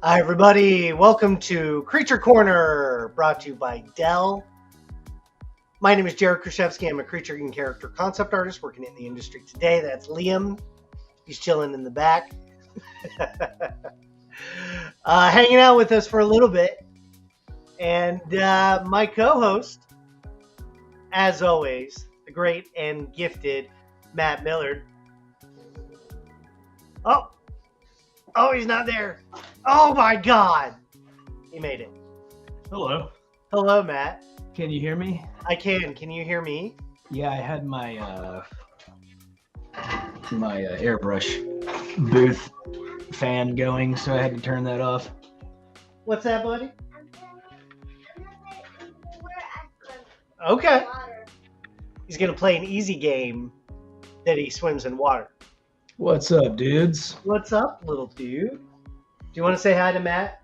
Hi, everybody. Welcome to Creature Corner, brought to you by Dell. My name is Jared Krichevsky. I'm a creature and character concept artist working in the industry today. That's Liam. He's chilling in the back. Hanging out with us for a little bit. And my co-host, as always, the great and gifted Matt Millard. Oh, he's not there. Oh my God. He made it. Hello. Hello, Matt. Can you hear me? I can. Can you hear me? Yeah, I had my airbrush booth fan going, so I had to turn that off. What's that, buddy? Okay. He's going to play an easy game that he swims in water. What's up, dudes? What's up, little dude? Do you want to say hi to Matt?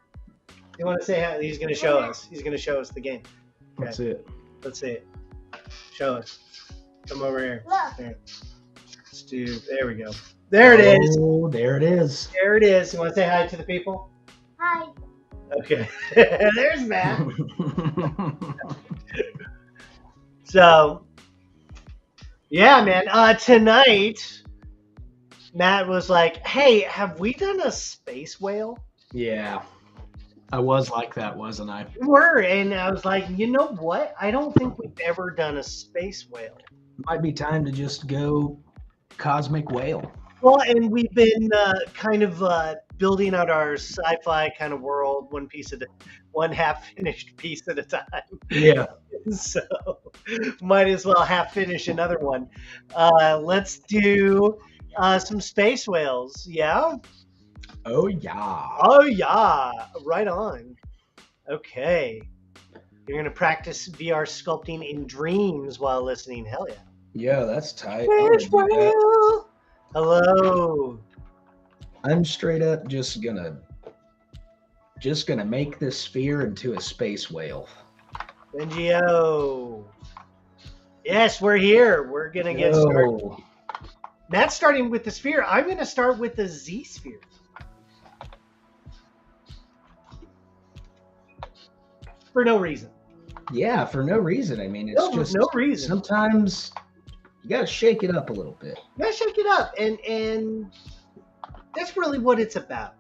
Do you want to say hi? He's going to show us. He's going to show us the game. Okay. That's it. Let's see it. Show us. Come over here. There. Let's do. There we go. There it is. Oh, there it is. There it is. You want to say hi to the people? Hi. Okay. There's Matt. So, yeah, man. Tonight, Matt was like, "Hey, have we done a space whale?" Yeah. I was like that, wasn't I? We were, and I was like, you know what? I don't think we've ever done a space whale. Might be time to just go cosmic whale. Well, and we've been kind of building out our sci-fi kind of world, one half-finished piece at a time. Yeah. So, might as well half finish another one. Let's do some space whales. Yeah. Oh, yeah. Oh yeah. Right on. Okay. You're gonna practice VR sculpting in dreams while listening. Hell yeah. Yeah, that's tight. Space whale. Hello. I'm straight up just gonna make this sphere into a space whale. Benjio. Yes, we're here. We're gonna get started. Matt's starting with the sphere. I'm gonna start with the Z sphere. For no reason. Yeah, for no reason. I mean, it's just no reason. Sometimes you gotta shake it up a little bit. You gotta shake it up, and that's really what it's about.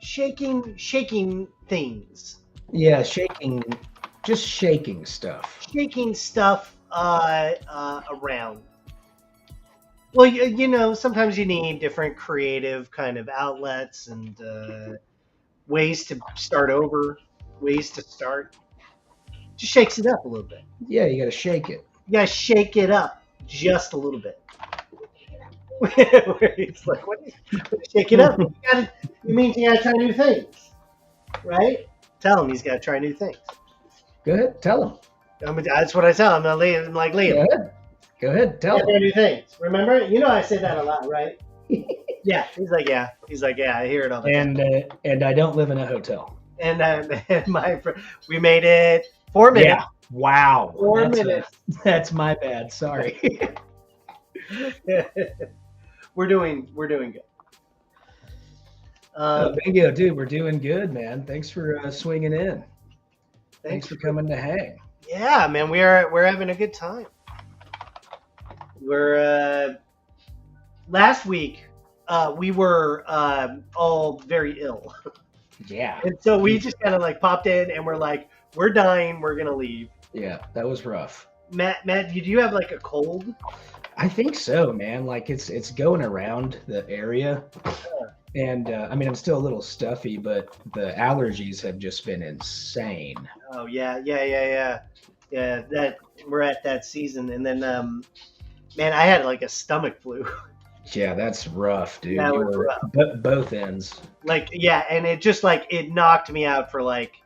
Shaking things. Yeah, just shaking stuff. Shaking stuff around. Well, you know, sometimes you need different creative kind of outlets and ways to start over, ways to start. Just shakes it up a little bit. Yeah, you gotta shake it. You gotta shake it up just a little bit. It's like, what? Shake it up. It means you gotta try new things, right? Tell him he's gotta try new things. Go ahead, tell him. That's what I tell him. I'm like, Liam. Go ahead, tell him. Try new things. Remember? You know I say that a lot, right? Yeah. He's like, yeah. I hear it all the time. And I don't live in a hotel. And we made it 4 minutes. Yeah. Wow. 4 minutes. That's my bad. Sorry. We're doing good. Bingo, dude, we're doing good, man. Thanks for swinging in. Thanks for coming to hang. Yeah, man, we're having a good time. We're last week we were all very ill. Yeah. And so we just kind of like popped in and we're like, we're dying, we're gonna leave. Yeah, that was rough. Matt, do you have like a cold? I think so, man. Like it's going around the area. And I mean, I'm still a little stuffy, but the allergies have just been insane. Oh yeah. That we're at that season, and then man, I had like a stomach flu. Yeah, that's rough, dude. That was rough. Both ends. Like, yeah, and it just like it knocked me out for like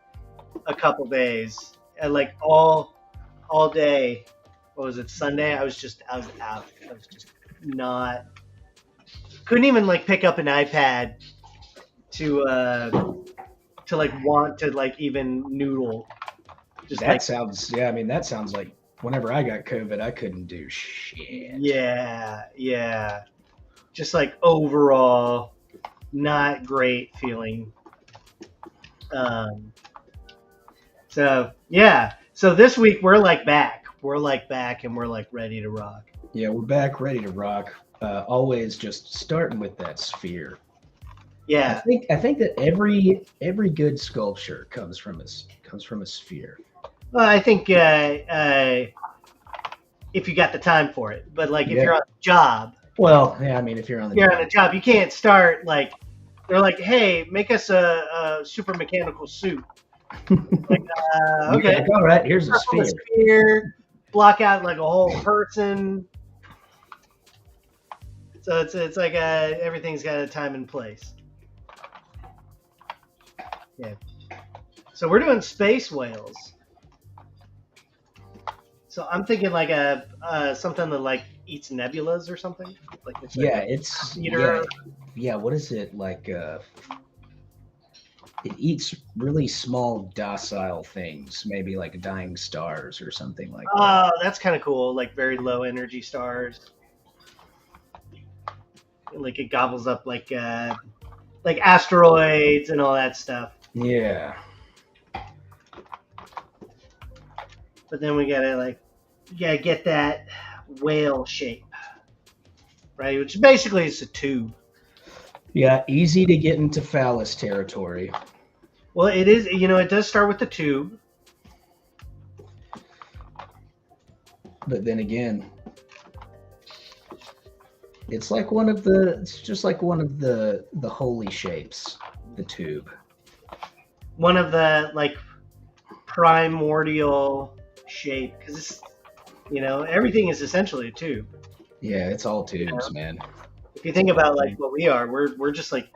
a couple days, and like all day. What was it? Sunday? I was out. I was just not. Couldn't even like pick up an iPad to like want to like even noodle. Just that sounds. Yeah, I mean that sounds like whenever I got COVID, I couldn't do shit. Yeah. Just like overall, not great feeling. So yeah. So this week we're like back. We're like back and we're like ready to rock. Yeah, we're back, ready to rock. Always just starting with that sphere. Yeah. I think that every good sculpture comes from a sphere. Well, I think if you got the time for it, but like if you're on a job. Well, yeah, I mean, if you're on a job, you can't start like they're like, hey, make us a super mechanical suit. Like, okay, like, all right, here's a sphere. Block out like a whole person. So it's like everything's got a time and place. Yeah. So we're doing space whales. So I'm thinking like something that like eats nebulas or something. Like it's What is it like? It eats really small, docile things, maybe like dying stars or something like that. Oh, that's kind of cool. Like very low energy stars. Like it gobbles up like asteroids and all that stuff. Yeah. But then we gotta get that whale shape, right? Which basically is a tube. Yeah, easy to get into phallus territory. Well, it is. It does start with the tube. But then again, it's like one of the. It's just like one of the holy shapes, the tube. One of the like primordial shape, because it's everything is essentially a tube. Yeah, it's all tubes, man. If you think about like what we are, we're just like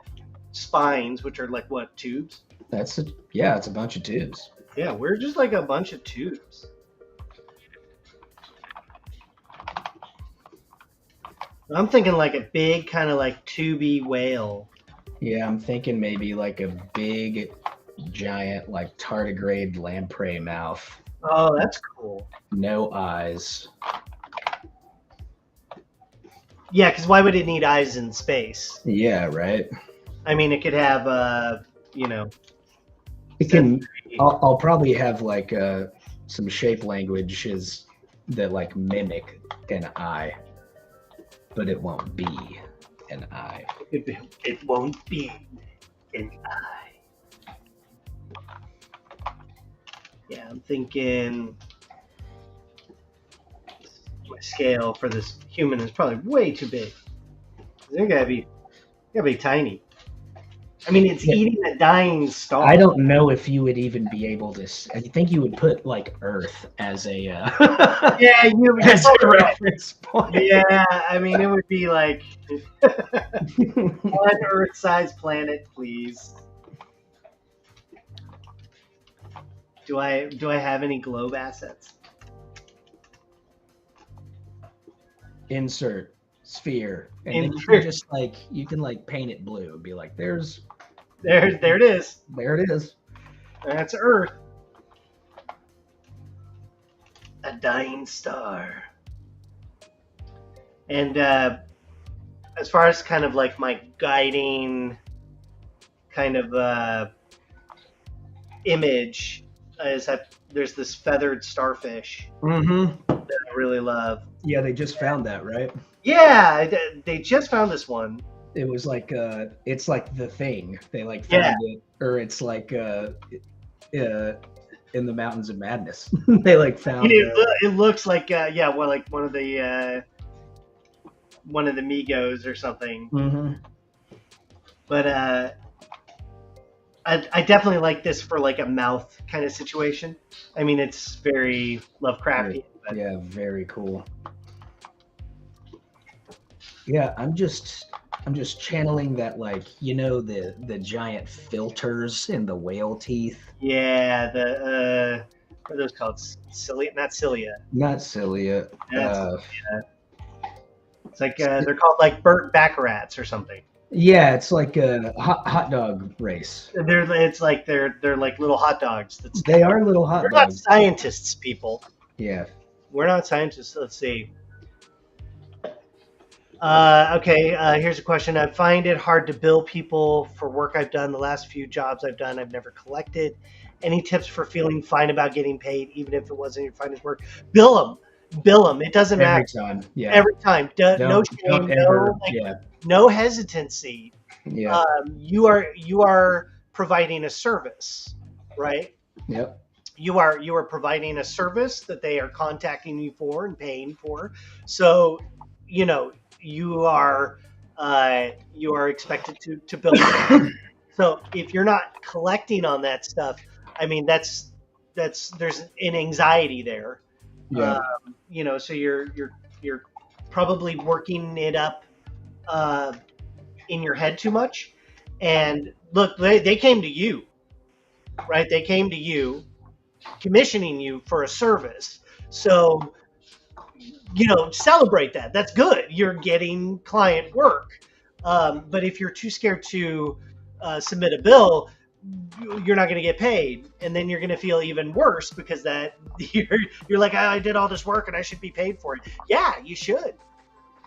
spines, which are like what, tubes? It's a bunch of tubes. Yeah, we're just like a bunch of tubes. I'm thinking like a big kind of like tubey whale. Yeah, I'm thinking maybe like a big, giant like tardigrade lamprey mouth. Oh, that's cool. No eyes. Yeah, because why would it need eyes in space? Yeah, right. I mean, it could have, It can. I'll probably have like some shape languages that like mimic an eye, but it won't be an eye. It won't be an eye. Yeah, I'm thinking my scale for this human is probably way too big. They're gotta be tiny. I mean, it's eating a dying star. I don't know if you would even be able to. I think you would put like Earth as a as a reference point. Yeah, I mean, it would be like one Earth-sized planet, please. Do I have any globe assets? Insert sphere, and then you can paint it blue and be like, there it is. There it is. That's Earth. A dying star. And as far as kind of like my guiding kind of image is that there's this feathered starfish that I really love. Yeah, they just found that, right? Yeah, they just found this one. It was like it's like the thing. They found it, or it's like in the Mountains of Madness. They found it looks like one of the Migos or something. Mm-hmm. But I definitely like this for like a mouth kind of situation. I mean, it's very Lovecraftian. Yeah, very cool. Yeah, I'm just channeling that, the giant filters in the whale teeth. Yeah, the what are those called? Cilia? Not cilia. Not cilia. It's like they're called like burnt baccarats or something. Yeah, it's like a hot dog race. They're like little hot dogs. They are little hot dogs. We're not scientists, people. Yeah. We're not scientists. Let's see. Okay, here's a question. I find it hard to bill people for work I've done. The last few jobs I've done, I've never collected. Any tips for feeling fine about getting paid, even if it wasn't your finest work? Bill them. Bill them. It doesn't Every matter. time. Yeah. Every time. No Don't shame, ever. Yeah. no hesitancy. Yeah. You are providing a service, right? Yep. You are providing a service that they are contacting you for and paying for. So, you know, you are expected to bill them. So if you're not collecting on that stuff, I mean that's there's an anxiety there. Yeah. You know, so you're probably working it up in your head too much. And look, they came to you, right? They came to you, commissioning you for a service. So, you know, celebrate that. That's good. You're getting client work. But if you're too scared to submit a bill, you're not going to get paid, and then you're going to feel even worse because that you're like, oh, I did all this work and I should be paid for it. Yeah, you should.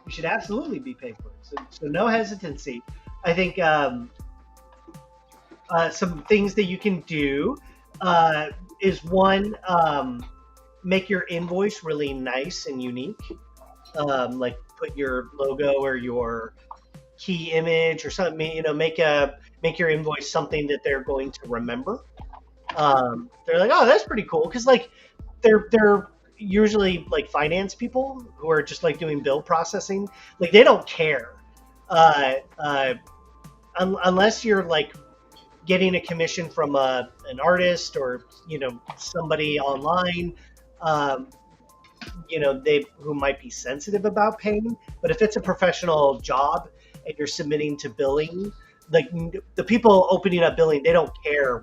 You should absolutely be paid for it. So no hesitancy. I think some things that you can do is one, make your invoice really nice and unique. Like put your logo or your key image or something. You know, make your invoice something that they're going to remember. They're like, oh, that's pretty cool, because like they're usually like finance people who are just like doing bill processing. Like they don't care unless you're like getting a commission from an artist or, you know, somebody online, you know, who might be sensitive about paying. But if it's a professional job and you're submitting to billing, like the people opening up billing, they don't care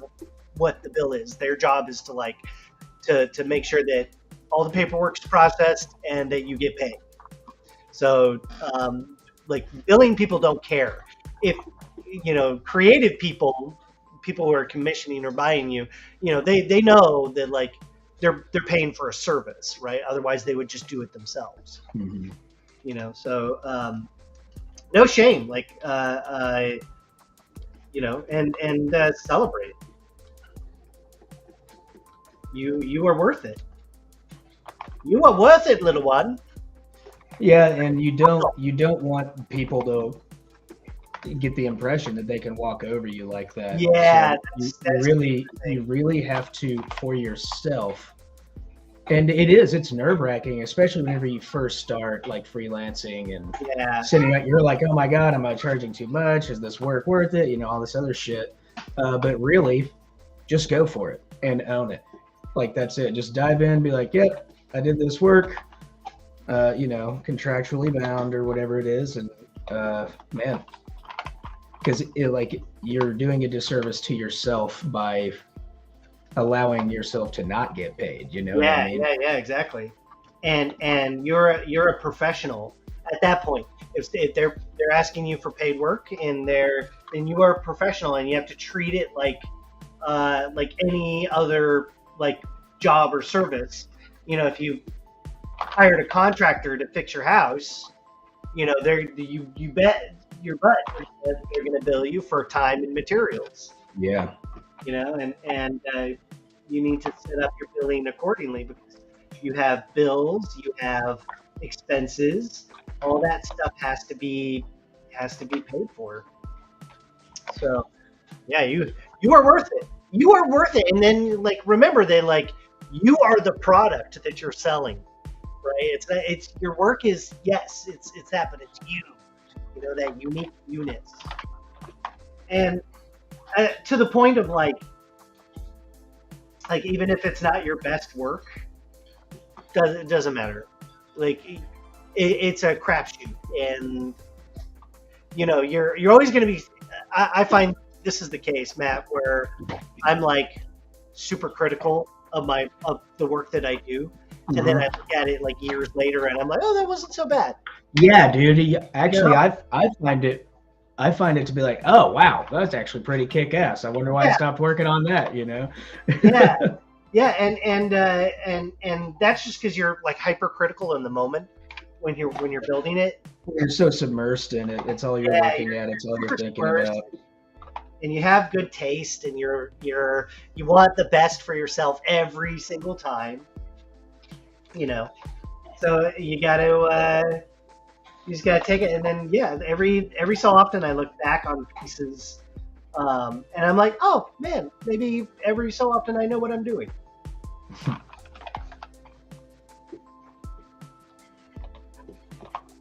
what the bill is. Their job is to like to make sure that all the paperwork's processed and that you get paid. So like billing people don't care. If, you know, creative people who are commissioning or buying you, you know, they know that like they're paying for a service, right? Otherwise they would just do it themselves. Mm-hmm. You know, so no shame, like you know, and celebrate. You are worth it. You are worth it, little one. Yeah, and you don't want people to get the impression that they can walk over you like that. Yeah, so you really have to, for yourself. And it's nerve-wracking, especially whenever you first start like freelancing and sitting out. You're like, oh my god, am I charging too much? Is this work worth it? You know, all this other shit. But really, just go for it and own it. Like that's it. Just dive in, be like, yep, I did this work. You know, contractually bound or whatever it is, and man, because like you're doing a disservice to yourself by allowing yourself to not get paid. You know what I mean? Yeah, exactly. And you're a professional at that point. If they're asking you for paid work and then you are a professional, and you have to treat it like any other like job or service. You know, if you hired a contractor to fix your house, you know, you bet your butt they're going to bill you for time and materials. Yeah. You know, and you need to set up your billing accordingly, because you have bills, you have expenses, all that stuff has to be paid for. So, yeah, you are worth it. You are worth it. And then like remember that like you are the product that you're selling, right? It's your work is, yes, it's that, but it's you. You know, that unique unit. And to the point of like even if it's not your best work, it doesn't matter. Like it's a crapshoot, and you know you're always going to be. I find this is the case, Matt, where I'm like super critical of the work that I do, and then I look at it like years later, and I'm like, oh, that wasn't so bad. Yeah, dude. Actually, I find it to be like, oh wow, that's actually pretty kick-ass. I wonder why I stopped working on that. You know? Yeah, and that's just because you're like hypercritical in the moment. when you're building it. You're so submersed in it. It's all you're looking at. It's all you're thinking about. And you have good taste, and you want the best for yourself every single time. You know, so you just gotta take it, and then every so often I look back on pieces, and I'm like, oh man, maybe every so often I know what I'm doing.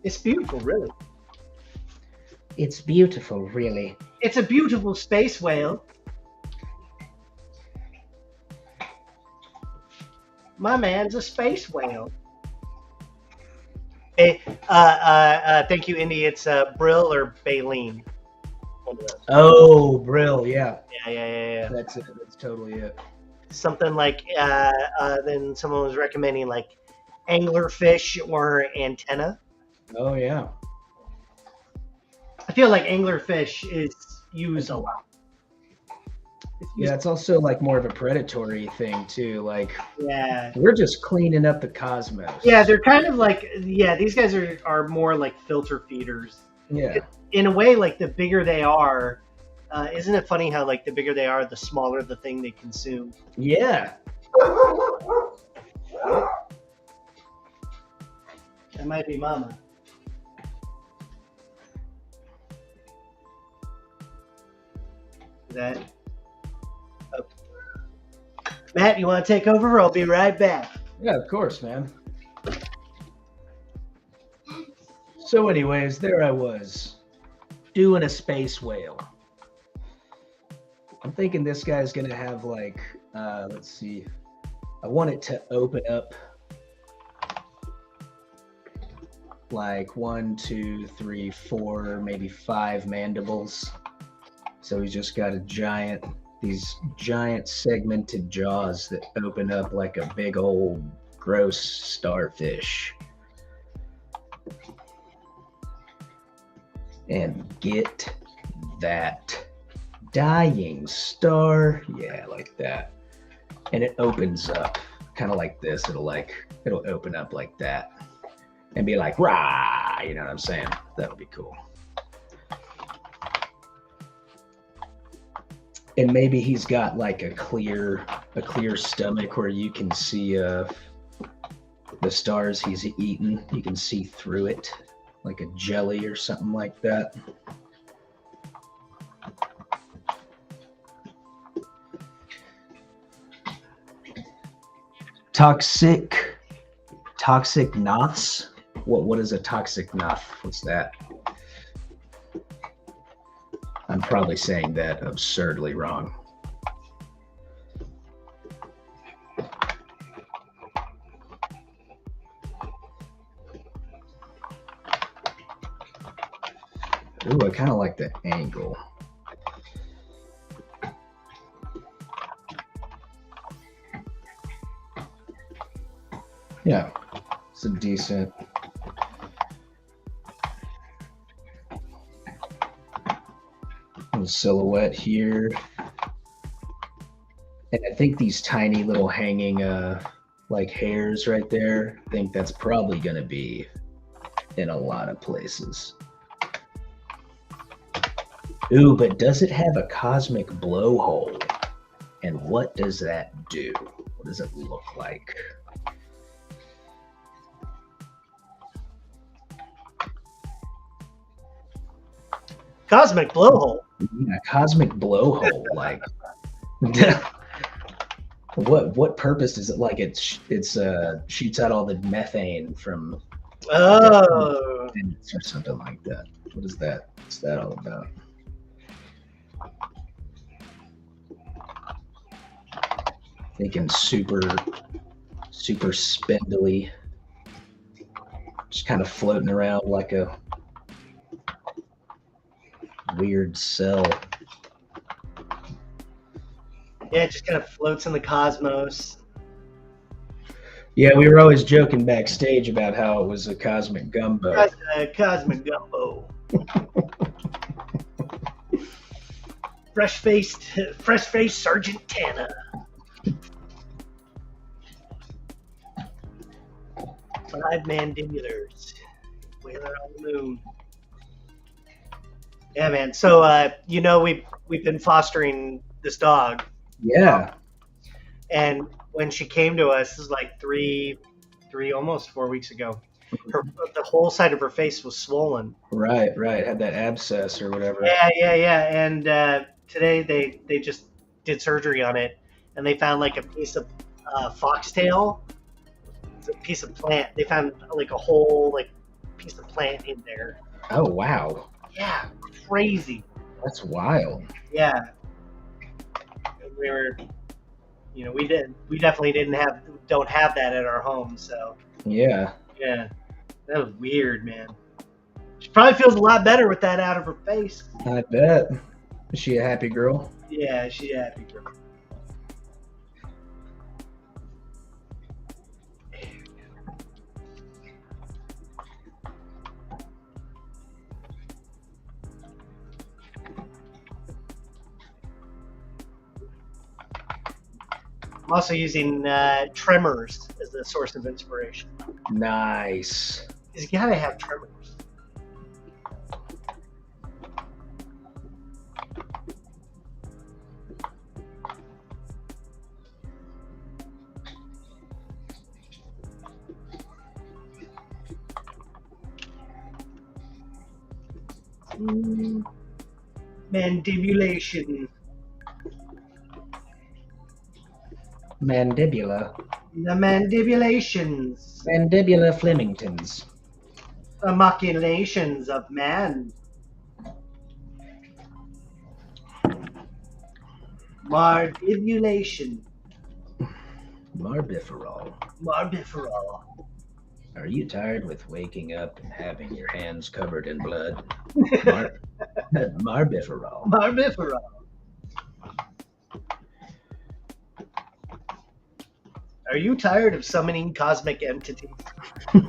It's beautiful, really. It's beautiful, really. It's a beautiful space whale. My man's a space whale. Hey, thank you, Indy. It's Brill or Baleen. Oh, Brill, yeah. Yeah. That's it. That's totally it. Something like then someone was recommending like anglerfish or antenna. Oh yeah. I feel like anglerfish is used a lot. Yeah, it's also like more of a predatory thing too. Like, yeah, we're just cleaning up the cosmos. Yeah, they're kind of like, these guys are more like filter feeders. Yeah. In a way, like the bigger they are, isn't it funny how like the bigger they are, the smaller the thing they consume? Yeah. That might be Mama. That. Oh. Matt, you want to take over? I'll be right back. Yeah, of course, man. So anyways, there I was, doing a space whale. I'm thinking this guy's going to have like, let's see. I want it to open up like 1, 2, 3, 4, maybe 5 mandibles. So he's just got these giant segmented jaws that open up like a big old gross starfish. And get that dying star. Yeah, like that. And it opens up kind of like this. It'll open up like that and be like, rah, you know what I'm saying? That would be cool. And maybe he's got like a clear stomach where you can see the stars he's eaten. You can see through it, like a jelly or something like that. Toxic Noths? What is a toxic Noth? What's that? I'm probably saying that absurdly wrong. Ooh, I kind of like the angle. Yeah, it's a decent. Silhouette here, and I think these tiny little hanging like hairs right there, I think that's probably gonna be in a lot of places. Ooh, but does it have a cosmic blowhole? And what does that do? What does it look like? Cosmic blowhole. Yeah, cosmic blowhole. Like, what purpose is it? Like, it shoots out all the methane from or something like that. What is that? What's that all about? Thinking super spindly, just kind of floating around like a weird cell. Yeah, it just kind of floats in the cosmos. Yeah, we were always joking backstage about how it was a cosmic gumbo. Cosmic gumbo. Fresh-faced Sergeant Tana. 5 mandibulars. Whaler on the moon. Yeah, man. So we've been fostering this dog. Yeah. And when she came to us, this is like almost 4 weeks ago. The whole side of her face was swollen. Right. Had that abscess or whatever. Yeah. And today they just did surgery on it, and they found like a piece of foxtail. It's a piece of plant. They found like a whole like piece of plant in there. Oh wow. Yeah, crazy. That's wild. Yeah. We were, we definitely don't have that at our home. So. Yeah. Yeah. That was weird, man. She probably feels a lot better with that out of her face. I bet. Is she a happy girl? Yeah, she's a happy girl. I'm also using tremors as the source of inspiration. Nice. You gotta have tremors. Mandibulation. Mandibula. The mandibulations. Mandibula Flemingtons. The machinations of man. Marbibulation. Marbiferol. Marbiferol. Are you tired with waking up and having your hands covered in blood? Marbiferol. Marbiferol. Are you tired of summoning cosmic entities? Have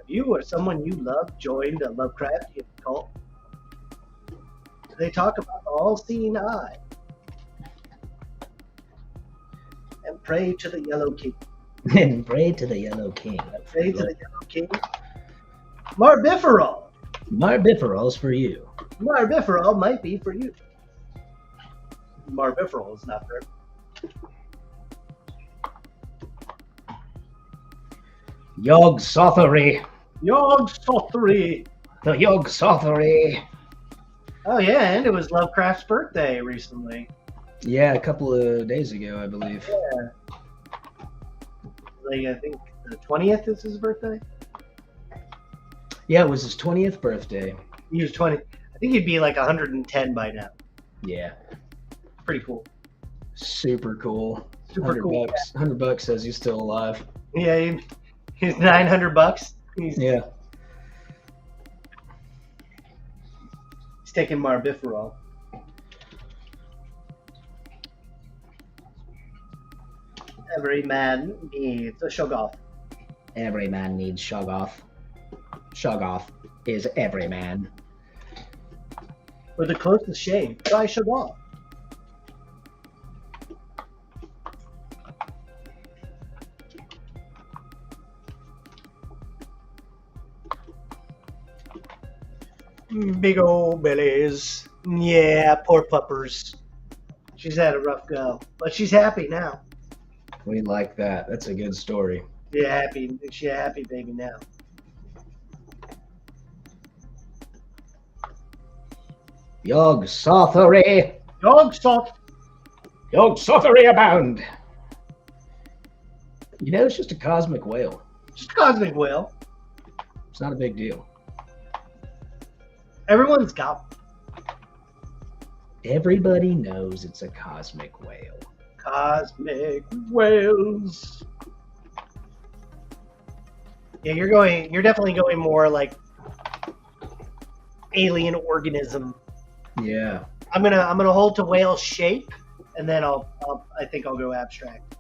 you or someone you love joined a Lovecraftian cult? They talk about the all-seeing eye and pray to the Yellow King. And pray to the Yellow King. Pray to the Yellow King. Marbiferol. Marbiferol's for you. Marbiferol might be for you. Marbiferol is not for everyone. Yog Sothory. Yog Sothory. The Yog Sothory. Oh yeah, and it was Lovecraft's birthday recently. Yeah, a couple of days ago, I believe. Yeah. Like I think the 20th is his birthday. Yeah, it was his 20th birthday. He was 20. I think he'd be like 110 by now. Yeah. Pretty cool. Super cool. Super cool. Bucks. $100 says he's still alive. Yeah, he's $900. He's taking Marbiferol. Every man needs a Shoggoth. Every man needs Shoggoth. Shoggoth is every man. For the closest shave, try Shoggoth. Big old bellies. Yeah, poor puppers. She's had a rough go, but she's happy now. We like that. That's a good story. She's a happy baby now. Yog Sothory. Yog Sot. Yog Sothory abound. You know, it's just a cosmic whale. Just a cosmic whale. It's not a big deal. Everyone's got one. Everybody knows it's a cosmic whale. Cosmic whales. Yeah, you're definitely going more like alien organism. Yeah. I'm gonna hold to whale shape, and then I think I'll go abstract.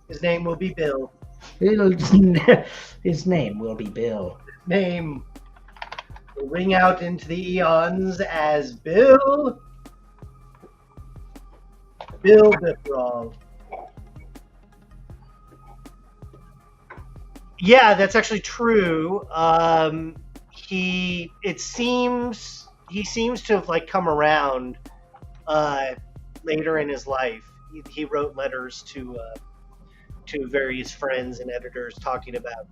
His name will be Bill. His name will be Bill. Name will ring out into the eons as Bill Biprov. Yeah, that's actually true. He seems to have like come around later in his life. He wrote letters to various friends and editors talking about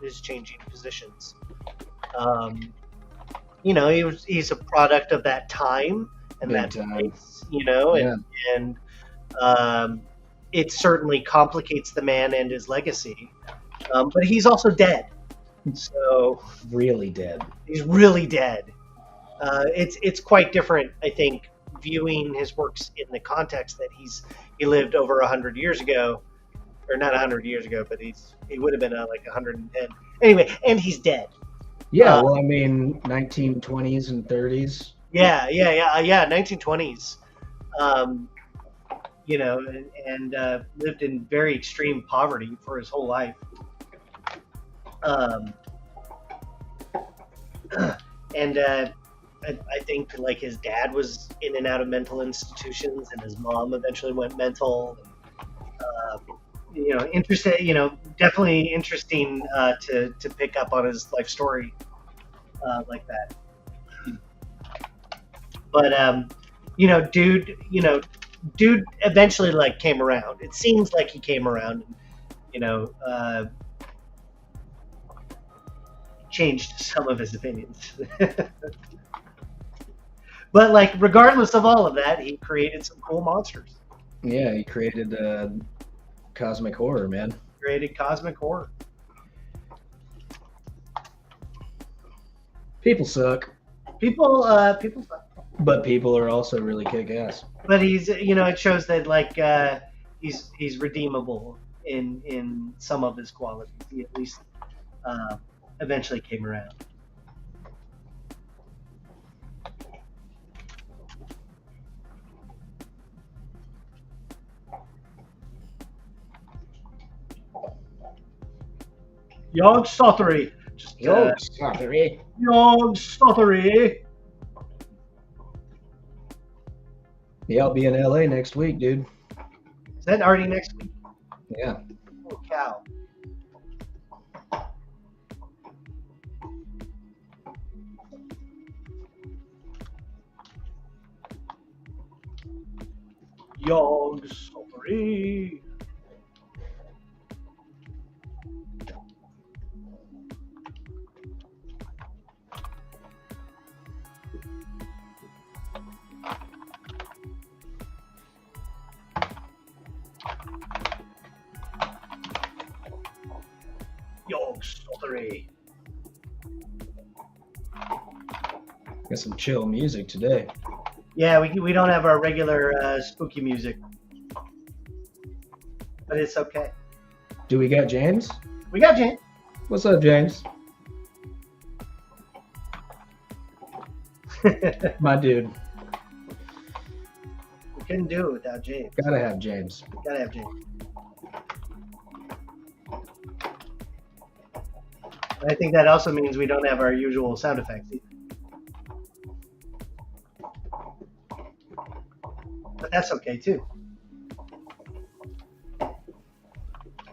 his changing positions. He's a product of that time and Big that time. place, and it certainly complicates the man and his legacy. But he's also dead. So really dead. He's really dead. It's quite different, I think, viewing his works in the context that he lived over 100 years ago, or not 100 years ago, but he would have been like 110. Anyway, and he's dead. Yeah, well, I mean, 1920s and 30s. Yeah, 1920s. And lived in very extreme poverty for his whole life. And I think like his dad was in and out of mental institutions, and his mom eventually went mental. Interesting. Definitely interesting to pick up on his life story like that. But dude eventually like came around. It seems like he came around. Changed some of his opinions. But like regardless of all of that, he created some cool monsters. Yeah, he created cosmic horror, man. Created cosmic horror. People suck. People suck. But people are also really kick-ass. But he's it shows that like he's redeemable in some of his qualities. He at least eventually came around. Young Stottery. Young Stottery. Young Stottery. Yeah, I'll be in LA next week, dude. Is that already next week? Yeah. Holy cow. Young Stottery. Got some chill music today. Yeah, we don't have our regular spooky music, but it's okay. Do we got James? We got James. What's up, James? My dude. We couldn't do it without James. Gotta have James. Gotta have James. I think that also means we don't have our usual sound effects either. But that's okay too.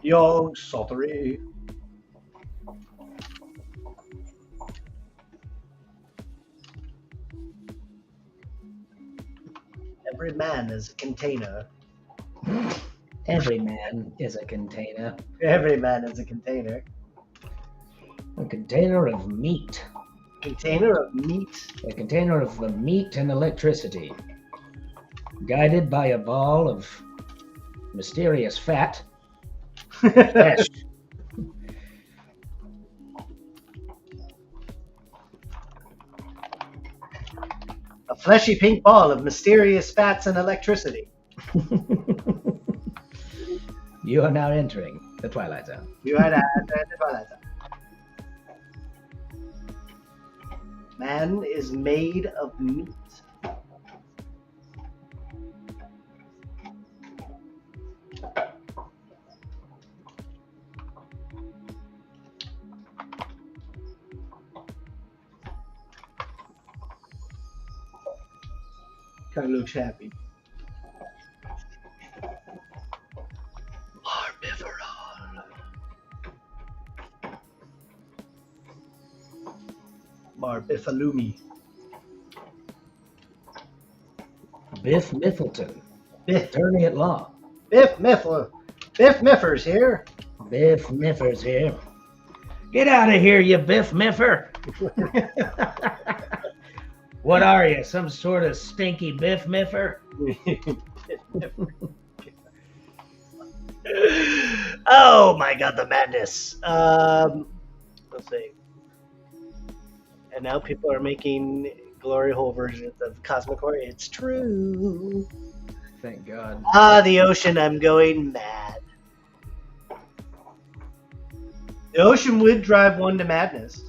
Young Stottery. Every man is a container. Every man is a container. Every man is a container. A container of meat. Container of meat. A container of meat and electricity. Guided by a ball of mysterious fat. Flesh. A fleshy pink ball of mysterious fats and electricity. You are now entering the Twilight Zone. You are now entering the Twilight Zone. Man is made of meat. Guy looks happy. Marbifalumi. Biff Miffleton, Biff. attorney at law. Biff Miffler. Biff Miffers here. Biff Miffer's here. Get out of here, you Biff Miffer. What are you, some sort of stinky Biff Miffer? Oh my god, the madness. Let's see. And now people are making glory hole versions of Cosmic Horror. It's true. Thank God. Ah, the ocean, I'm going mad. The ocean would drive one to madness.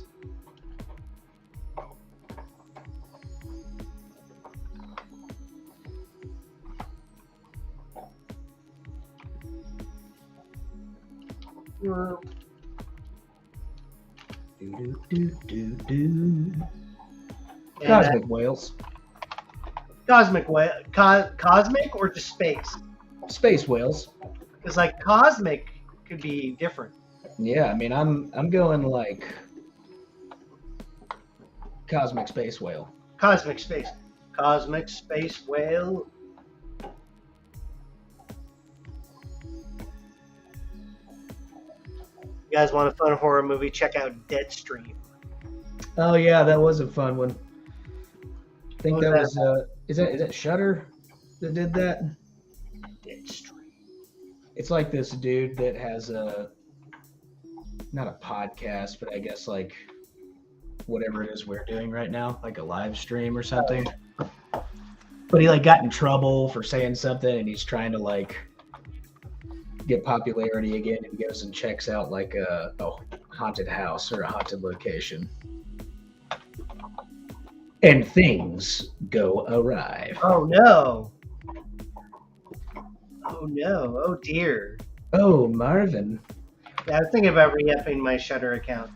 Cosmic whales. Cosmic cosmic or just space? Space whales. Because like cosmic could be different. Yeah, I mean I'm going like cosmic space whale. Cosmic space whale. You guys want a fun horror movie? Check out Deadstream. Oh yeah, that was a fun one. I think that was is that Shudder that did that? Deadstream. It's like this dude that has not a podcast, but I guess like whatever it is we're doing right now, like a live stream or something. But he like got in trouble for saying something, and he's trying to like get popularity again, and goes and checks out like a haunted house or a haunted location. And things go awry. Oh no. Oh no. Oh dear. Oh, Marvin. Yeah, I was thinking about re-upping my Shudder account.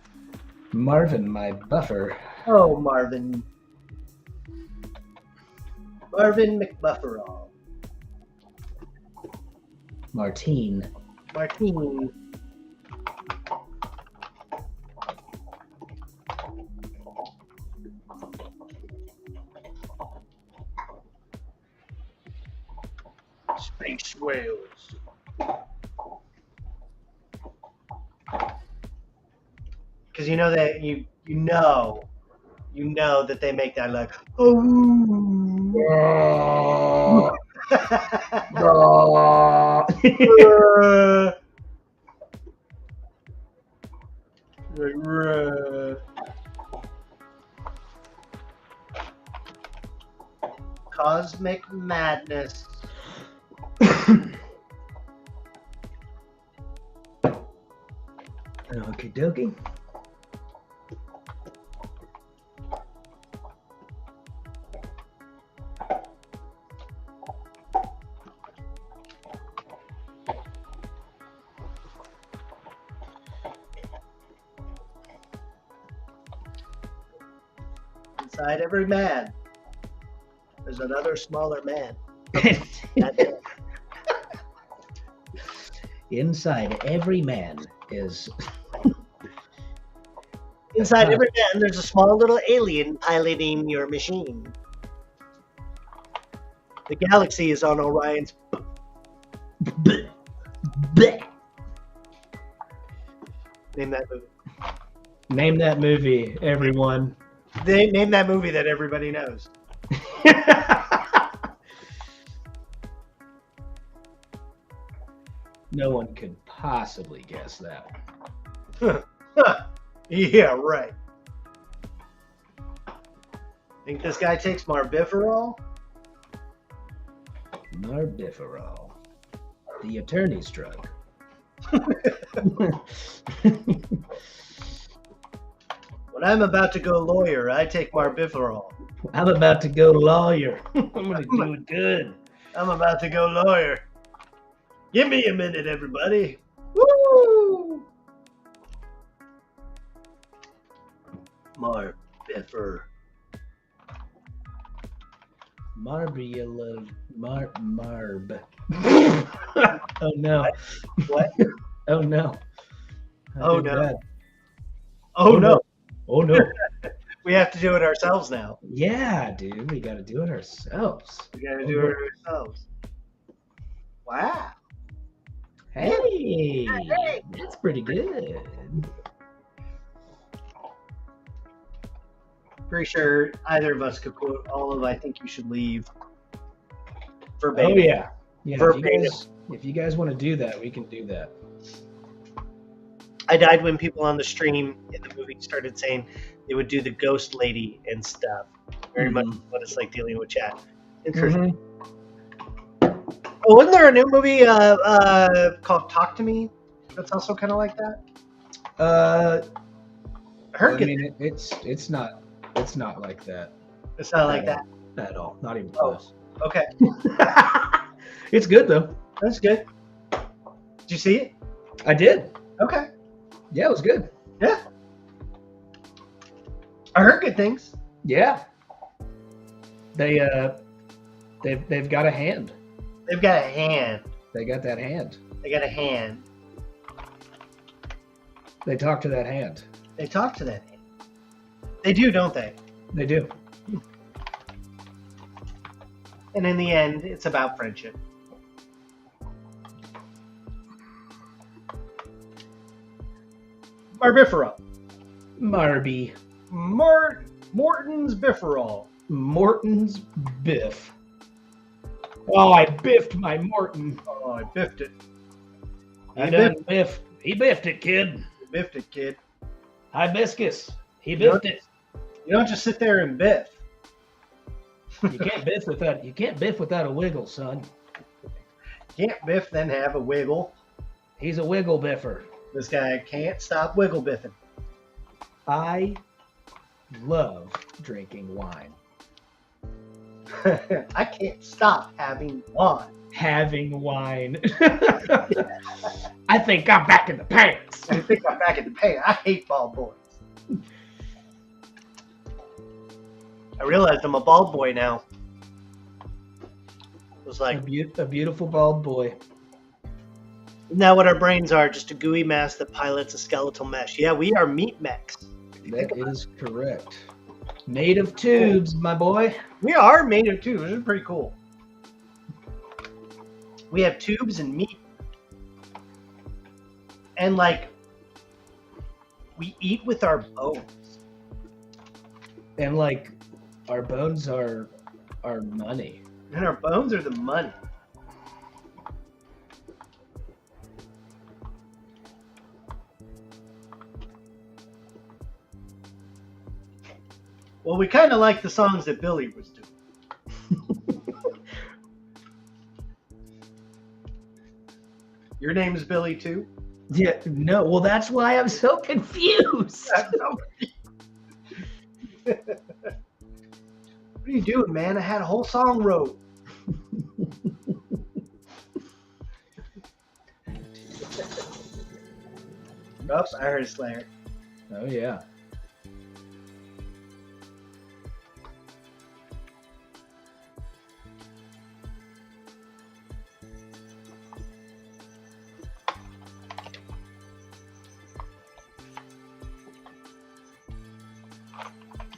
Marvin, my buffer. Oh, Marvin. Marvin McBufferall. Martine. Martine. Space whales. Because you know that you know that they make that like Cosmic madness. Okie dokie. Inside every man, there's another smaller man. Inside every man is. Inside every man, there's a small little alien piloting your machine. The galaxy is on Orion's. Name that movie. Name that movie, everyone. Name that movie that everybody knows. No one could possibly guess that. Yeah, right. Think this guy takes Marbiferol? Marbiferol. The attorney's drug. When I'm about to go lawyer, I take Marbiferol. I'm about to go lawyer. I'm going to do it good. I'm about to go lawyer. Give me a minute, everybody. Woo! Marb. Oh no. What? Oh no. Oh no. Bad. Oh no. Oh no. We have to do it ourselves now. Yeah, dude, we got to do it ourselves. We got to do it ourselves. Wow. Hey, that's pretty good. Pretty sure either of us could quote all of "I think you should leave" Oh verbatim. yeah. Verbatim. If you guys want to do that, we can do that. I died when people on the stream in the movie started saying they would do the ghost lady and stuff. Very much what it's like dealing with chat. Interesting. Oh, wasn't there a new movie called Talk to Me that's also kind of like that? I mean, it's not like that. It's not like that at all. Not even close. Okay. It's good though. That's good. Did you see it? I did. Okay. Yeah, it was good. Yeah. I heard good things. Yeah. They've got a hand. They've got a hand. They got that hand. They got a hand. They talk to that hand. They talk to that hand. They do, don't they? They do. And in the end, it's about friendship. Marbifera. Marby. Morton's Bifferol. Morton's Biff. Oh, I biffed my Morton. Oh, I biffed it. He biffed it, kid. You biffed it, kid. Hibiscus. He biffed it. You don't just sit there and biff. You can't biff without a wiggle, son. Can't biff, then have a wiggle. He's a wiggle biffer. This guy can't stop wiggle biffing. I love drinking wine. I can't stop having wine. Having wine. I think I'm back in the pants. I think I'm back in the pants. I hate bald boys. I realized I'm a bald boy now. It was like a beautiful bald boy. Isn't that what our brains are? Just a gooey mass that pilots a skeletal mesh. Yeah, we are meat mechs. That is correct. Made of tubes, my boy. We are made of tubes. This is pretty cool. We have tubes and meat. And like, we eat with our bones. And like, our bones are money. And our bones are the money. Well, we kind of like the songs that Billy was doing. Your name is Billy too? Yeah, no. Well, that's why I'm so confused. What are you doing, man? I had a whole song wrote. Oops, I heard a Slayer. Oh, yeah.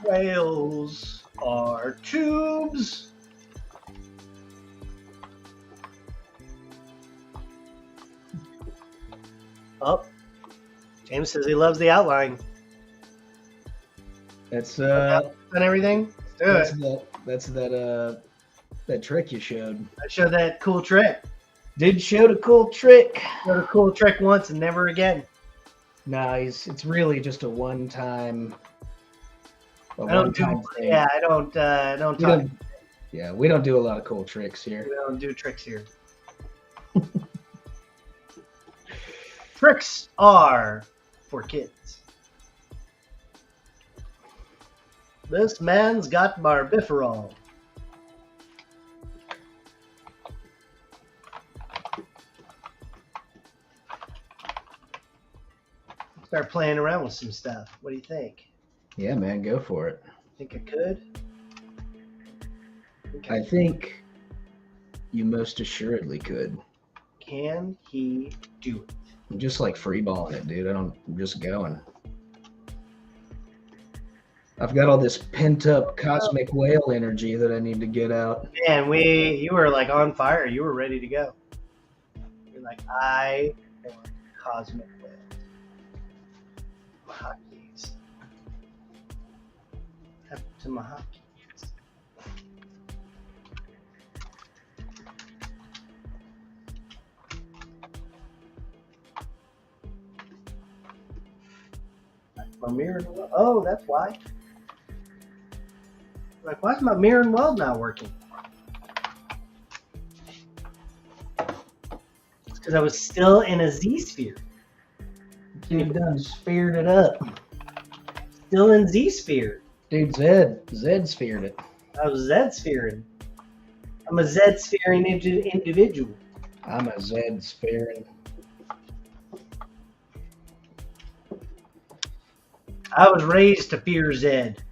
Whales are tubes. Oh, James says he loves the outline. That's and everything. Let's do it. That's that trick you showed. I showed that cool trick. Did show the cool trick. Showed a cool trick once and never again. Nice. It's really just a one-time. I don't do. Yeah, I don't talk. Yeah, we don't do a lot of cool tricks here. We don't do tricks here. Tricks are for kids. This man's got barbiferol. Start playing around with some stuff. What do you think? Yeah, man, go for it. Think I could? I think you most assuredly could. Can he do it? I'm just like freeballing it, dude. I'm just going. I've got all this pent up cosmic whale energy that I need to get out. Man, you were like on fire. You were ready to go. You're like, I want cosmic whale. Mahakis. Up to Mahakis. My mirror. Oh, that's why. Like, why is my mirror and weld not working? It's because I was still in a Z-sphere. Dude done sphered it up. Still in Z-sphere. Dude, Zed sphered it. I was Z-sphering. I'm a Z-sphering individual. I'm a Zed sphering. I was raised to fear Zed.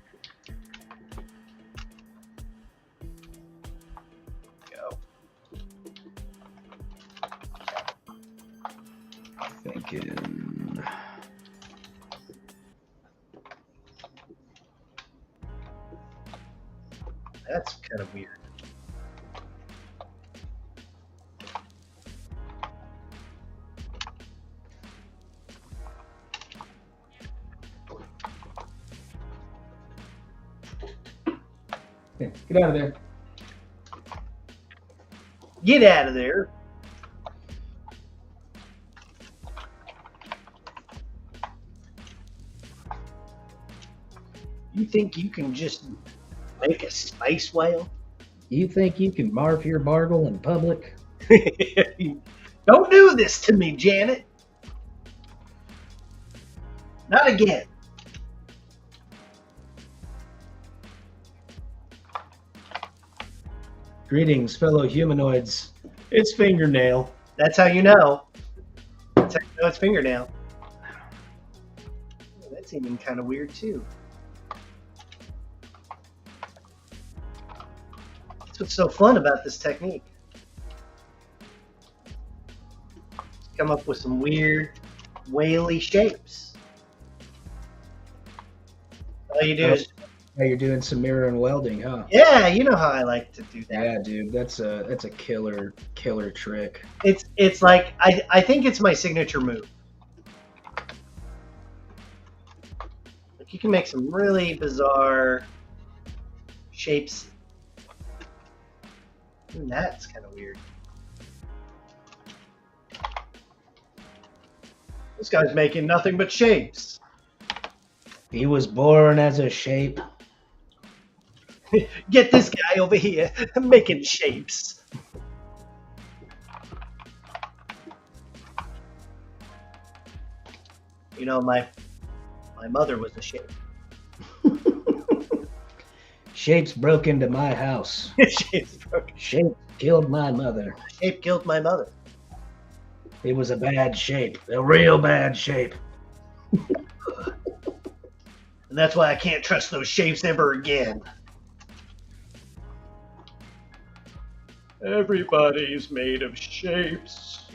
Go. Thinking. That's kind of weird. Yeah, get out of there. Get out of there. You think you can just make a space whale? You think you can barf your bargle in public? Don't do this to me, Janet. Not again. Greetings, fellow humanoids. It's Fingernail. That's how you know. That's how you know it's Fingernail. Oh, that's even kind of weird, too. That's what's so fun about this technique. Come up with some weird, whaley shapes. All you do is... Now you're doing some mirror and welding, huh? Yeah, you know how I like to do that. Yeah, dude, that's a killer trick. It's like I think it's my signature move. Like you can make some really bizarre shapes. Even that's kind of weird. This guy's making nothing but shapes. He was born as a shape. Get this guy over here making shapes. You know, my mother was a shape. Shapes broke into my house. Shapes broke. Shape killed my mother. Shape killed my mother. It was a bad shape. A real bad shape. And that's why I can't trust those shapes ever again. Everybody's made of shapes.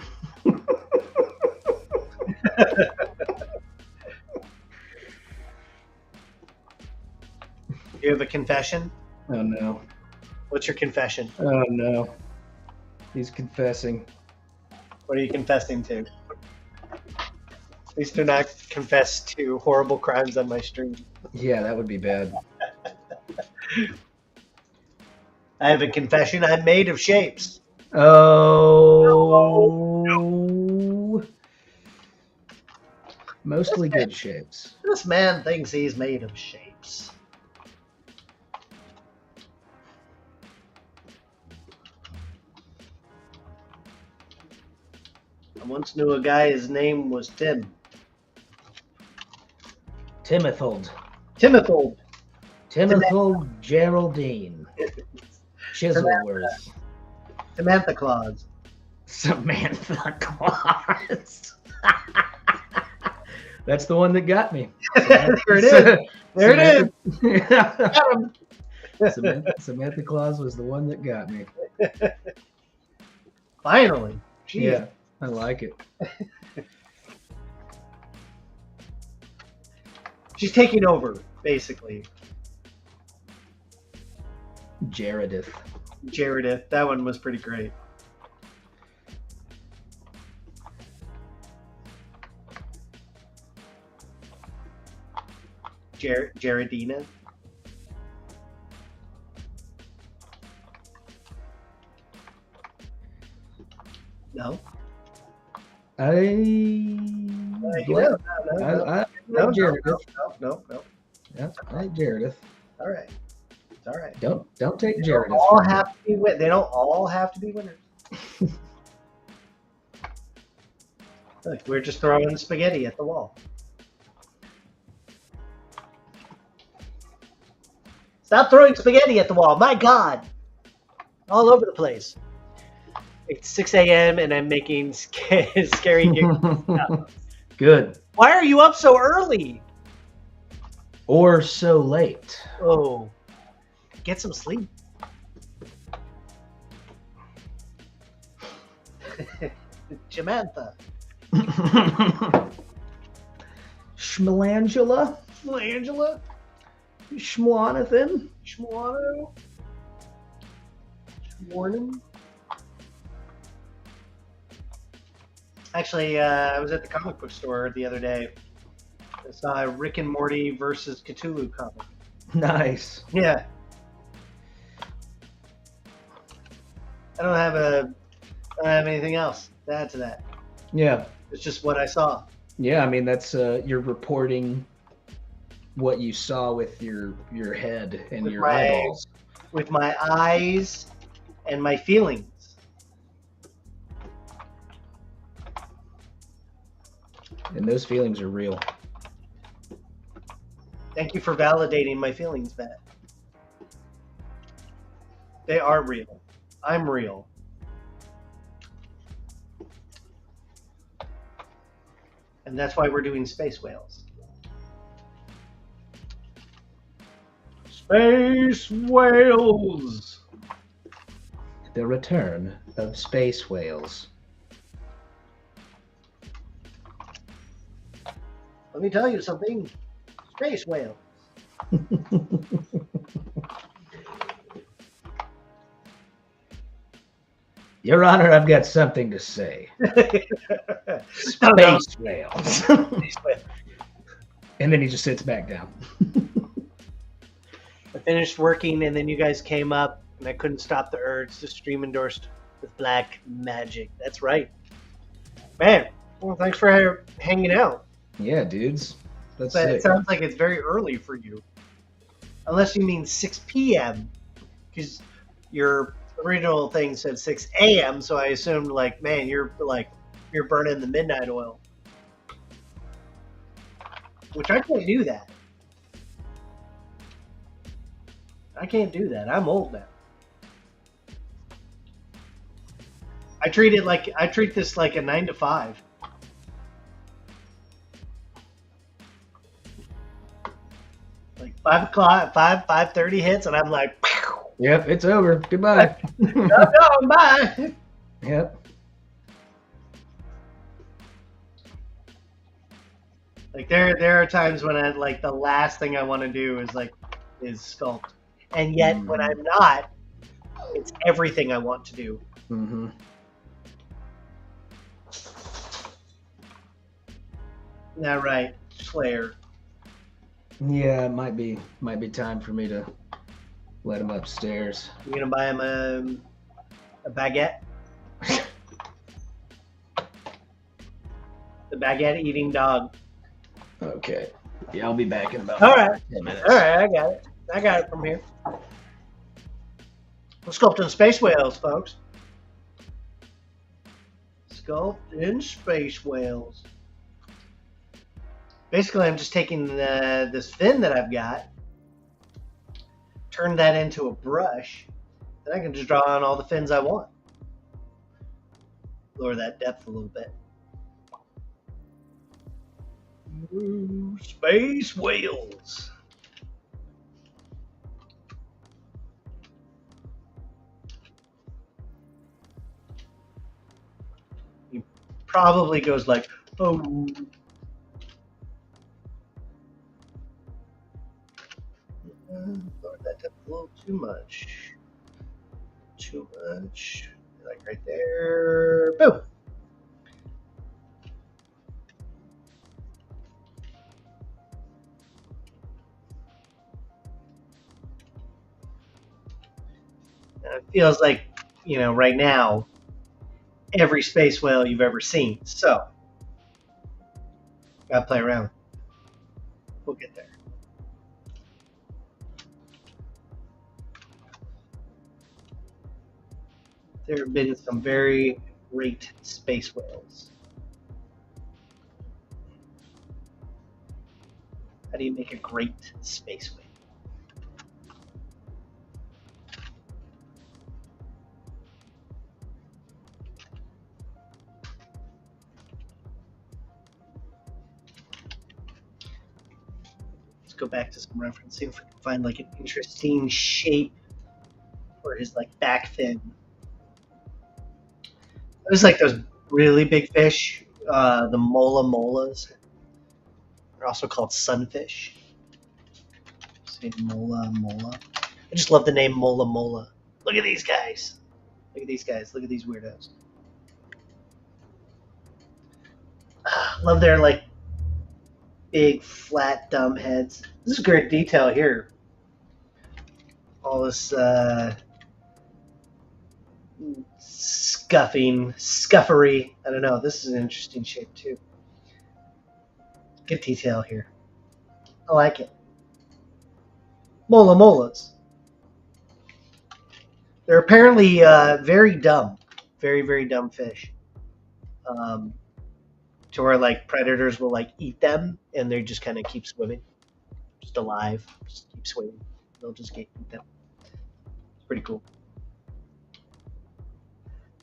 You have a confession? Oh no. What's your confession? Oh no. He's confessing. What are you confessing to? Please do not confess to horrible crimes on my stream. Yeah, that would be bad. I have a confession. I'm made of shapes. Oh. Mostly good shapes. This man thinks he's made of shapes. I once knew a guy, his name was Tim. Timothold. Timothold. Timothold Geraldine. Chiselworth. Samantha Claus. Samantha Claus. That's the one that got me. There it is. There it is. Samantha Claus was the one that got me. Finally. Jeez. Yeah, I like it. She's taking over, basically. Jaredith. That one was pretty great. Jaredina. No. No, Jaredith. No. Yeah, I like Jaredith. All right. It's all right. Don't take They Jaredith. They don't all have to be winners. Look, we're just throwing spaghetti at the wall. Stop throwing spaghetti at the wall. My God. All over the place. It's 6 a.m. and I'm making scary giggles. Good. Why are you up so early? Or so late. Oh. Get some sleep. Jamantha. Schmelangela? Angela? Schmwanathan? Schmwano? Schwarnum? Actually, I was at the comic book store the other day. I saw a Rick and Morty versus Cthulhu comic. Nice. Yeah. I don't have anything else to add to that. Yeah. It's just what I saw. Yeah, I mean that's you're reporting what you saw with your head and With your my eyeballs. With my eyes and my feelings. And those feelings are real. Thank you for validating my feelings, Matt. They are real. I'm real. And that's why we're doing Space Whales. Space Whales! The return of space whales. Let me tell you something. Space Whales. Your Honor, I've got something to say. Space whales. And then he just sits back down. I finished working, and then you guys came up, and I couldn't stop the urge to stream endorsed with black magic. That's right. Man, well, thanks for hanging out. Yeah, dudes. That's But sick. it sounds like it's very early for you. Unless you mean 6 p.m. Because your original thing said 6 a.m., so I assumed, like, man, you're burning the midnight oil. Which I can't do that. I can't do that. I'm old now. I treat this like a 9 to 5. Like 5 o'clock, 5:30 hits, and I'm like, yep, it's over. Goodbye. no, bye. Yep. Like there are times when I like the last thing I want to do is sculpt, and yet when I'm not, it's everything I want to do. Mm-hmm. Not right, Slayer. Yeah, it might be time for me to let him upstairs. You gonna buy him a baguette? The baguette eating dog. Okay. Yeah, I'll be back in about All right. 10 minutes. All right, I got it from here. We're sculpting space whales, folks. Sculpting space whales. Basically, I'm just taking this fin that I've got, turn that into a brush, then I can just draw on all the fins I want. Lower that depth a little bit. Ooh, space whales. probably goes like, oh. Lord, that's a little too much. Too much. Like right there. Boom. It feels like, right now, every space whale you've ever seen. So, gotta play around. We'll get there. There have been some very great space whales. How do you make a great space whale? Let's go back to some referencing if we can find like an interesting shape for his like back fin. It was like those really big fish, the molas. They're also called sunfish. Say mola. I just love the name mola. Look at these guys. Look at these guys. Look at these weirdos. Love their like big, flat, dumb heads. This is great detail here. All this scuffery. I don't know. This is an interesting shape too. Good detail here. I like it. Molas. They're apparently very dumb. Very, very dumb fish. To where like predators will like eat them and they just kind of keep swimming. Just alive. Just keep swimming. They'll just eat them. It's pretty cool.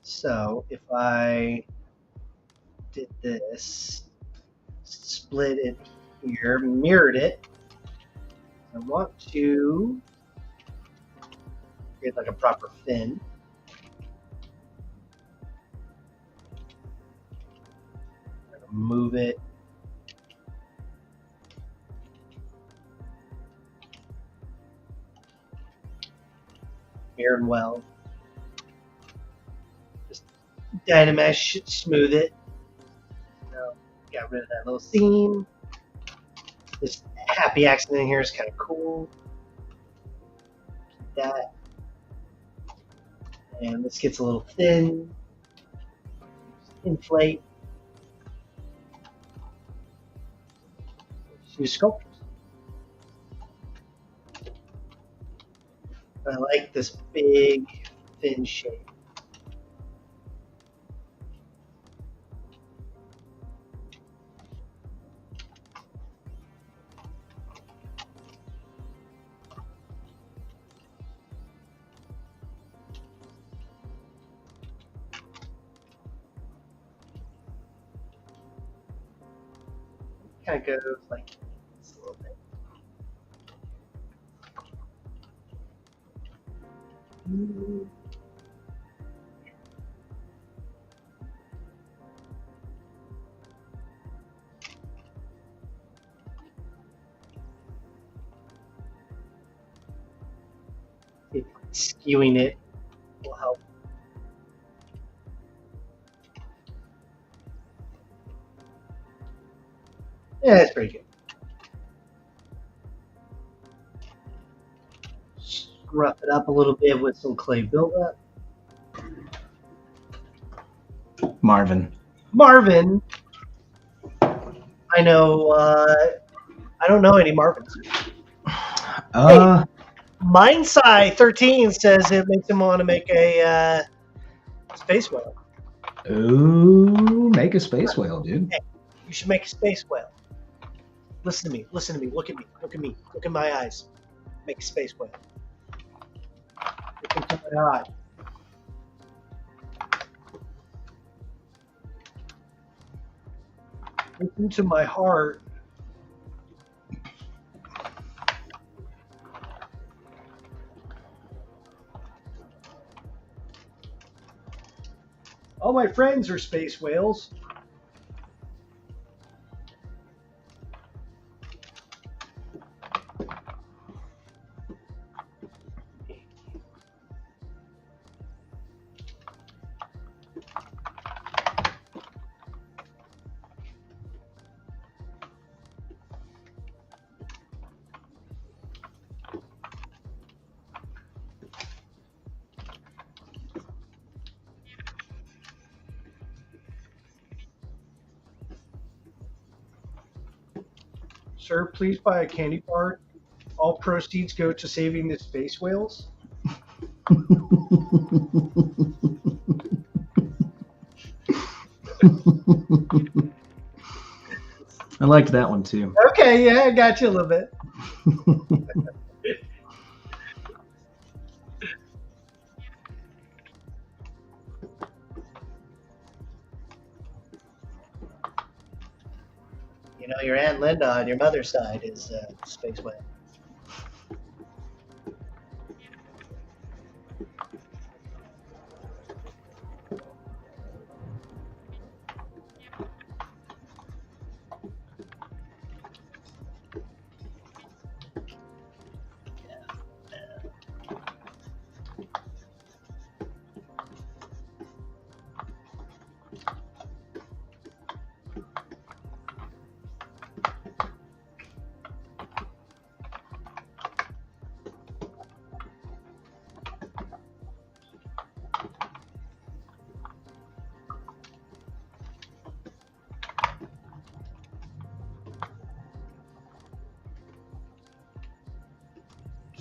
So if I did this, split it here, mirrored it, I want to create like a proper fin. I'm gonna move it. Mirror and weld. Just Dynamesh, smooth it. So, got rid of that little seam. This happy accident in here is kind of cool. Keep that. And this gets a little thin. Inflate. Use sculptures. I like this big, thin shape. Kind of goes like this a little bit. Skewing it will help. Yeah, that's pretty good. Scruff it up a little bit with some clay buildup. Marvin. I know. I don't know any Marvins. Hey, Mindsci13 says it makes him want to make a space whale. Ooh, make a space whale, dude. Hey, you should make a space whale. Listen to me. Look at me. Look in my eyes. Make a space whale. Look into my eye. Look into my heart. All my friends are space whales. Sir, please buy a candy bar. All proceeds go to saving the space whales. I liked that one too. Okay, yeah, I got you a little bit. You know, your Aunt Linda on your mother's side is space whale.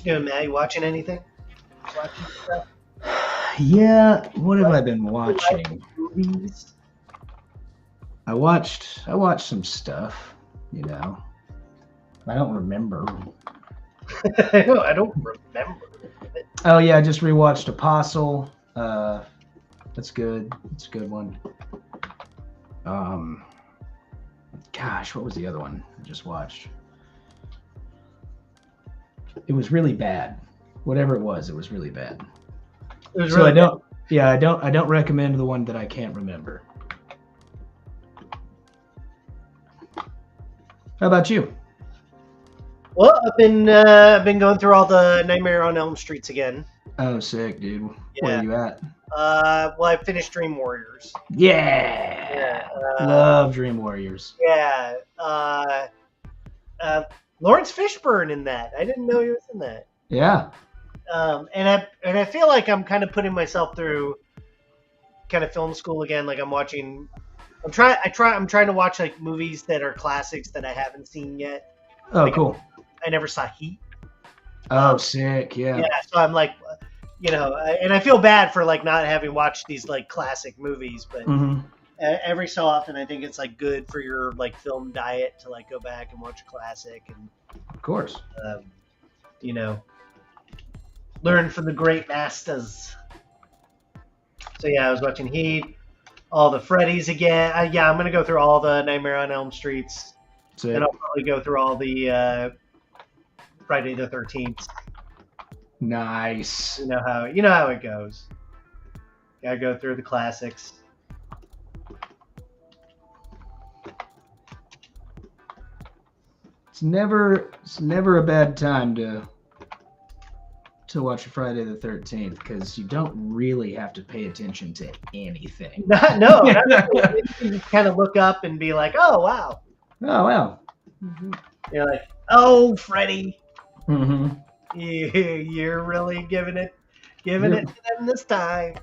You know, Matt, you watching anything? Watching stuff? Yeah, what have I been watching? Movies? I watched some stuff, you know. I don't remember. I don't remember. Oh yeah, I just rewatched Apostle. That's good. It's a good one. Gosh, what was the other one I just watched? It was really bad. Whatever it was really bad. It was So really I don't recommend the one that I can't remember. How about you? Well, I've been going through all the Nightmare on Elm Streets again. Oh, sick, dude. Yeah. Where are you at? Well, I finished Dream Warriors. Yeah. Love Dream Warriors. Yeah. Lawrence Fishburne in that. I didn't know he was in that. Yeah. And I feel like I'm kind of putting myself through kind of film school again. Like I'm trying to watch like movies that are classics that I haven't seen yet. Oh, like, cool. I never saw Heat. Oh, sick. Yeah. Yeah. So I'm like, you know, and I feel bad for like not having watched these like classic movies, but every so often I think it's like good for your like film diet to like go back and watch a classic and Of course. You know, learn from the great masters. So yeah, I was watching Heat, all the Freddy's again. Yeah, I'm gonna go through all the Nightmare on Elm Streets, Sick. and I'll probably go through all the Friday the 13th. Nice. You know how it goes. Gotta go through the classics. It's never a bad time to watch Friday the 13th because you don't really have to pay attention to anything. No. You just kind of look up and be like, oh wow. Oh wow. You're like, oh Freddy. Mm-hmm. You're really giving it to them this time.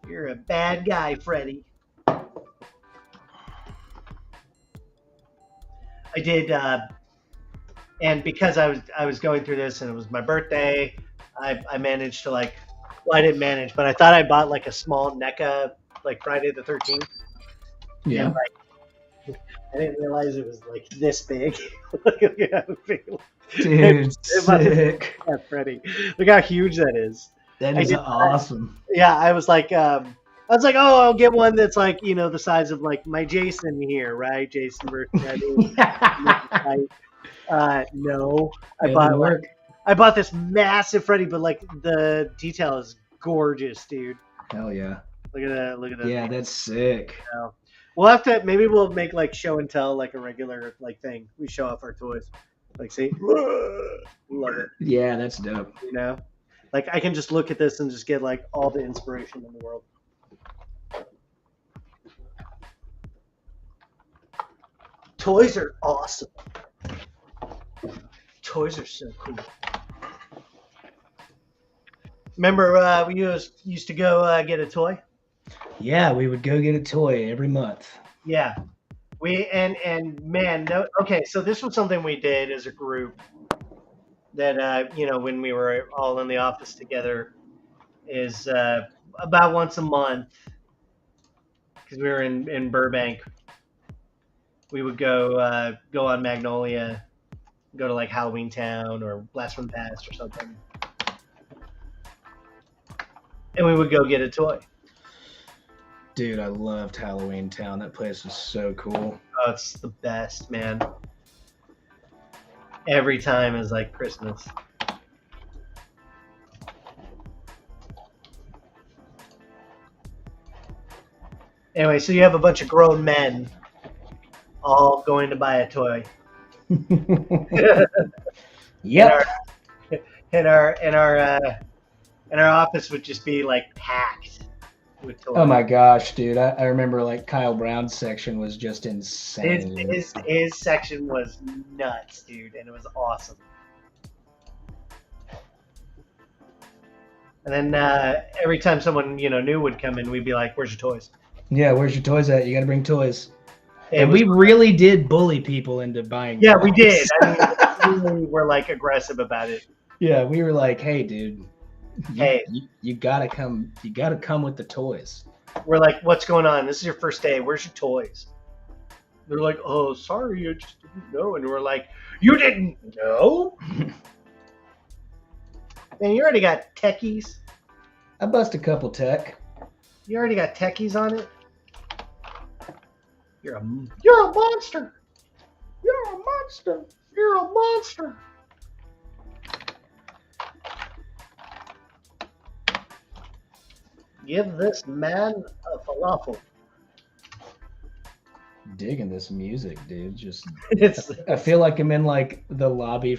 You're a bad guy, Freddy. I did, and because I was going through this and it was my birthday, I managed to like, well, I didn't manage, but I thought I bought like a small NECA like Friday the 13th. Yeah. And, like, I didn't realize it was like this big. Look at how big. Dude, sick. Yeah, Freddy. Look how huge that is. That is awesome. Yeah, I was like, oh, I'll get one that's like, you know, the size of like my Jason here, right? Jason versus Freddy. No, I bought this massive Freddy, but like the detail is gorgeous, dude. Hell yeah. Look at that. Yeah, that's sick. We'll have to, maybe we'll make like show and tell, like a regular like thing. We show off our toys. Like, see? Love it. Yeah, that's dope. You know? Like, I can just look at this and just get like all the inspiration in the world. Toys are awesome. Toys are so cool. Remember we used to go get a toy? Yeah, we would go get a toy every month. Yeah. and man, no, okay, so this was something we did as a group that when we were all in the office together is about once a month because we were in Burbank. We would go on Magnolia, go to like Halloween Town or Blast from the Past or something, and we would go get a toy. Dude, I loved Halloween Town. That place was so cool. Oh, it's the best, man. Every time is like Christmas. Anyway, so you have a bunch of grown men all going to buy a toy. Yep. And our office would just be like packed with toys. Oh my gosh, dude! I remember like Kyle Brown's section was just insane. His section was nuts, dude, and it was awesome. And then every time someone new would come in, we'd be like, "Where's your toys?" Yeah, where's your toys at? You got to bring toys. And we really did bully people into buying. Yeah, toys. We did. I mean, we were like aggressive about it. Yeah, we were like, "Hey, dude, you gotta come. You gotta come with the toys." We're like, "What's going on? This is your first day. Where's your toys?" They're like, "Oh, sorry, I just didn't know." And we're like, "You didn't know? Man, you already got techies." I bust a couple tech. You already got techies on it. You're a monster. You're a monster. You're a monster. Give this man a falafel. Digging this music, dude. Just I feel like I'm in like the lobby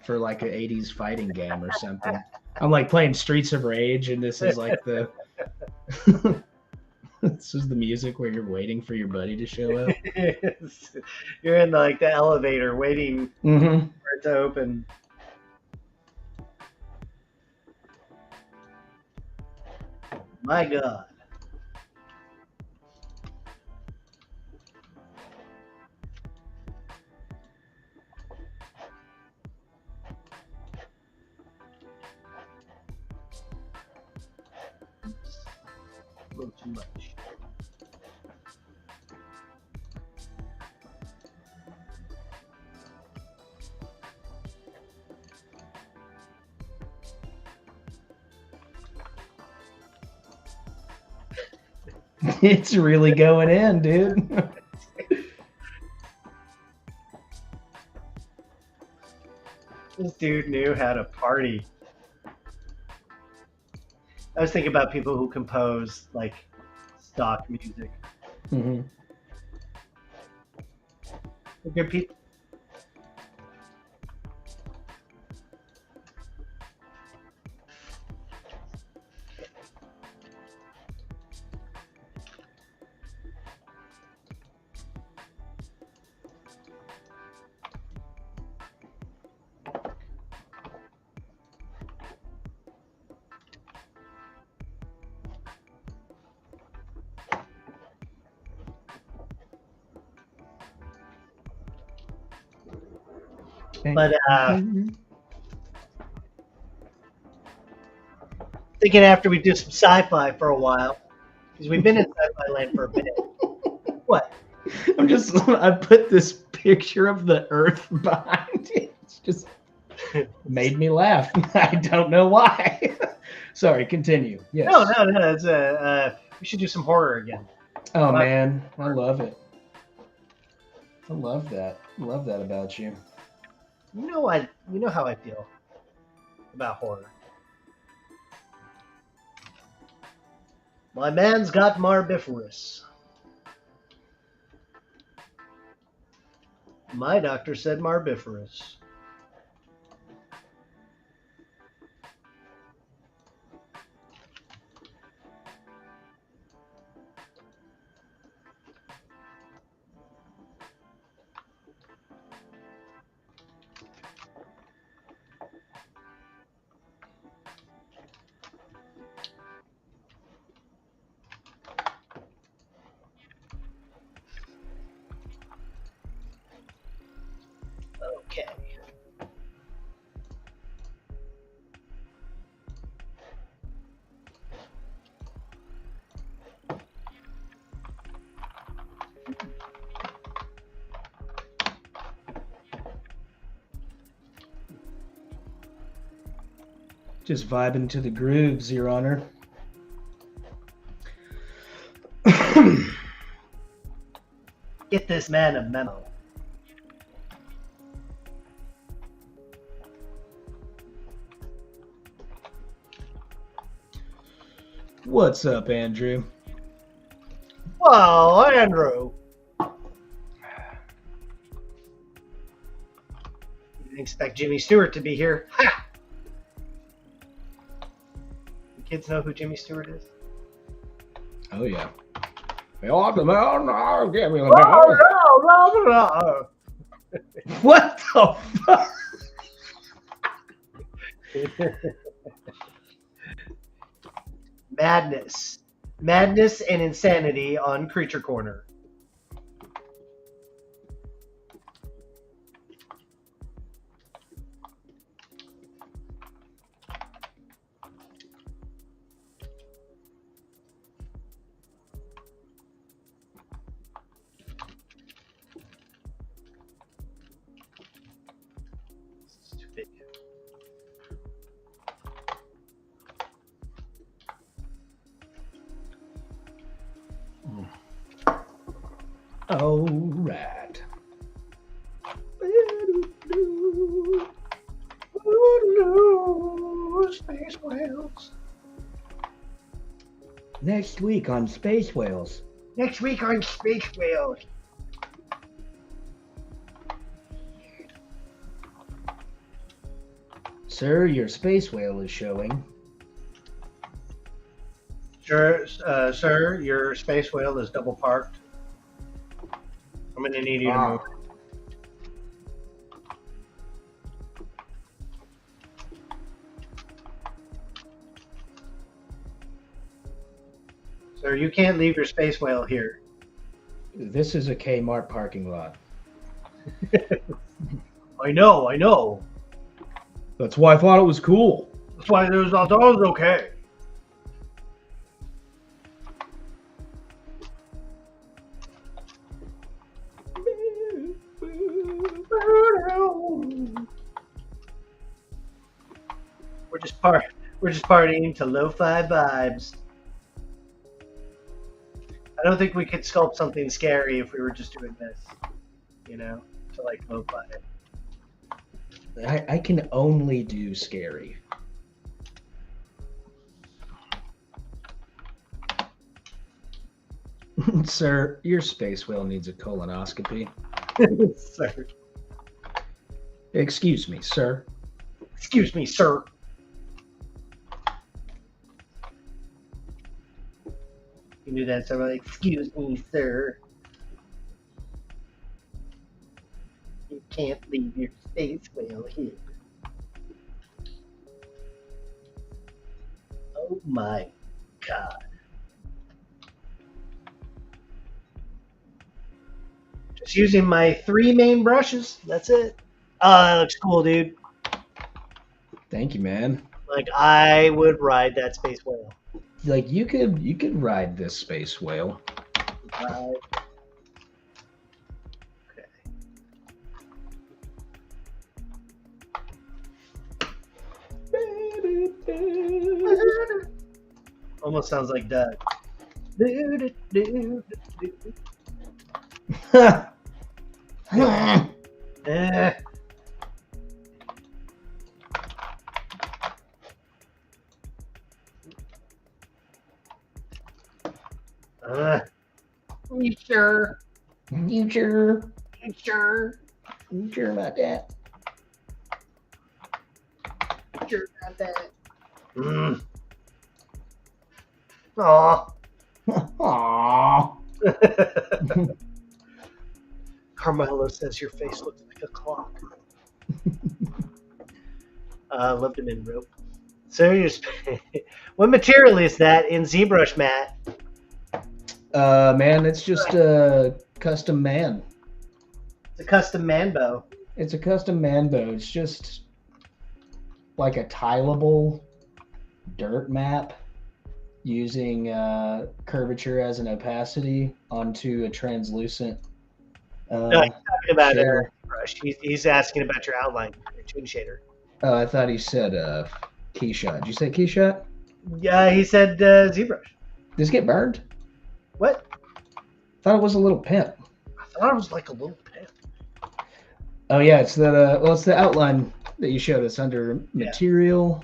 for like an 80s fighting game or something. I'm like playing Streets of Rage, and this is like the this is the music where you're waiting for your buddy to show up. You're in like the elevator waiting for it to open. My God. Oops. A little too much. It's really going in, dude. This dude knew how to party. I was thinking about people who compose like stock music. Mm-hmm. They're good people. But thinking after we do some sci-fi for a while, because we've been in sci-fi land for a bit. What? I put this picture of the Earth behind it. It's just made me laugh. I don't know why. Sorry, continue. Yes. No. It's we should do some horror again. Oh man, I love it. I love that. Love that about you. You know how I feel about horror. My man's got marbiferous. My doctor said marbiferous. Just vibing to the grooves, Your Honor. Get this man a memo. What's up, Andrew? Well, Andrew. You didn't expect Jimmy Stewart to be here. Ha! You kids know who Jimmy Stewart is? Oh, yeah. You want the man? I'll give you the man. What the fuck? Madness and insanity on Creature Corner. Stupid. All right. Space Whales. Next week on Space Whales. Next week on Space Whales. Sir, your space whale is showing. Sure, sir, your space whale is double parked. I'm going to need you to move. Sir, you can't leave your space whale here. This is a Kmart parking lot. I know. That's why I thought it was cool. That's why I thought it was okay. We're just partying to lo-fi vibes. I don't think we could sculpt something scary if we were just doing this, you know, to like lo-fi it. I can only do scary. Sir, your space whale needs a colonoscopy. Sir. Excuse me, sir. Excuse me, sir. You do that, so I'm like, excuse me, sir. You can't leave your space whale here. Oh my god. Just using my 3 main brushes. That's it. That looks cool, dude. Thank you, man. Like, I would ride that space whale. Like, you could ride this space whale. Okay. Almost sounds like Doug. You sure? You sure? You sure? You sure about that? You sure about that? Aw. Aww. Carmelo says your face looks like a clock. Loved him in rope. So what material is that in ZBrush, Matt? Man, it's just a custom man. It's a custom man bow. It's a custom man bow. It's just like a tileable dirt map using curvature as an opacity onto a translucent. No, he's talking about brush. He's asking about your outline, your toon shader. Oh, I thought he said Keyshot. Did you say Keyshot? Yeah, he said ZBrush. Does it get burned? What? Thought it was a little pimp. I thought it was like a little pimp. Oh yeah, it's the it's the outline that you showed us under material,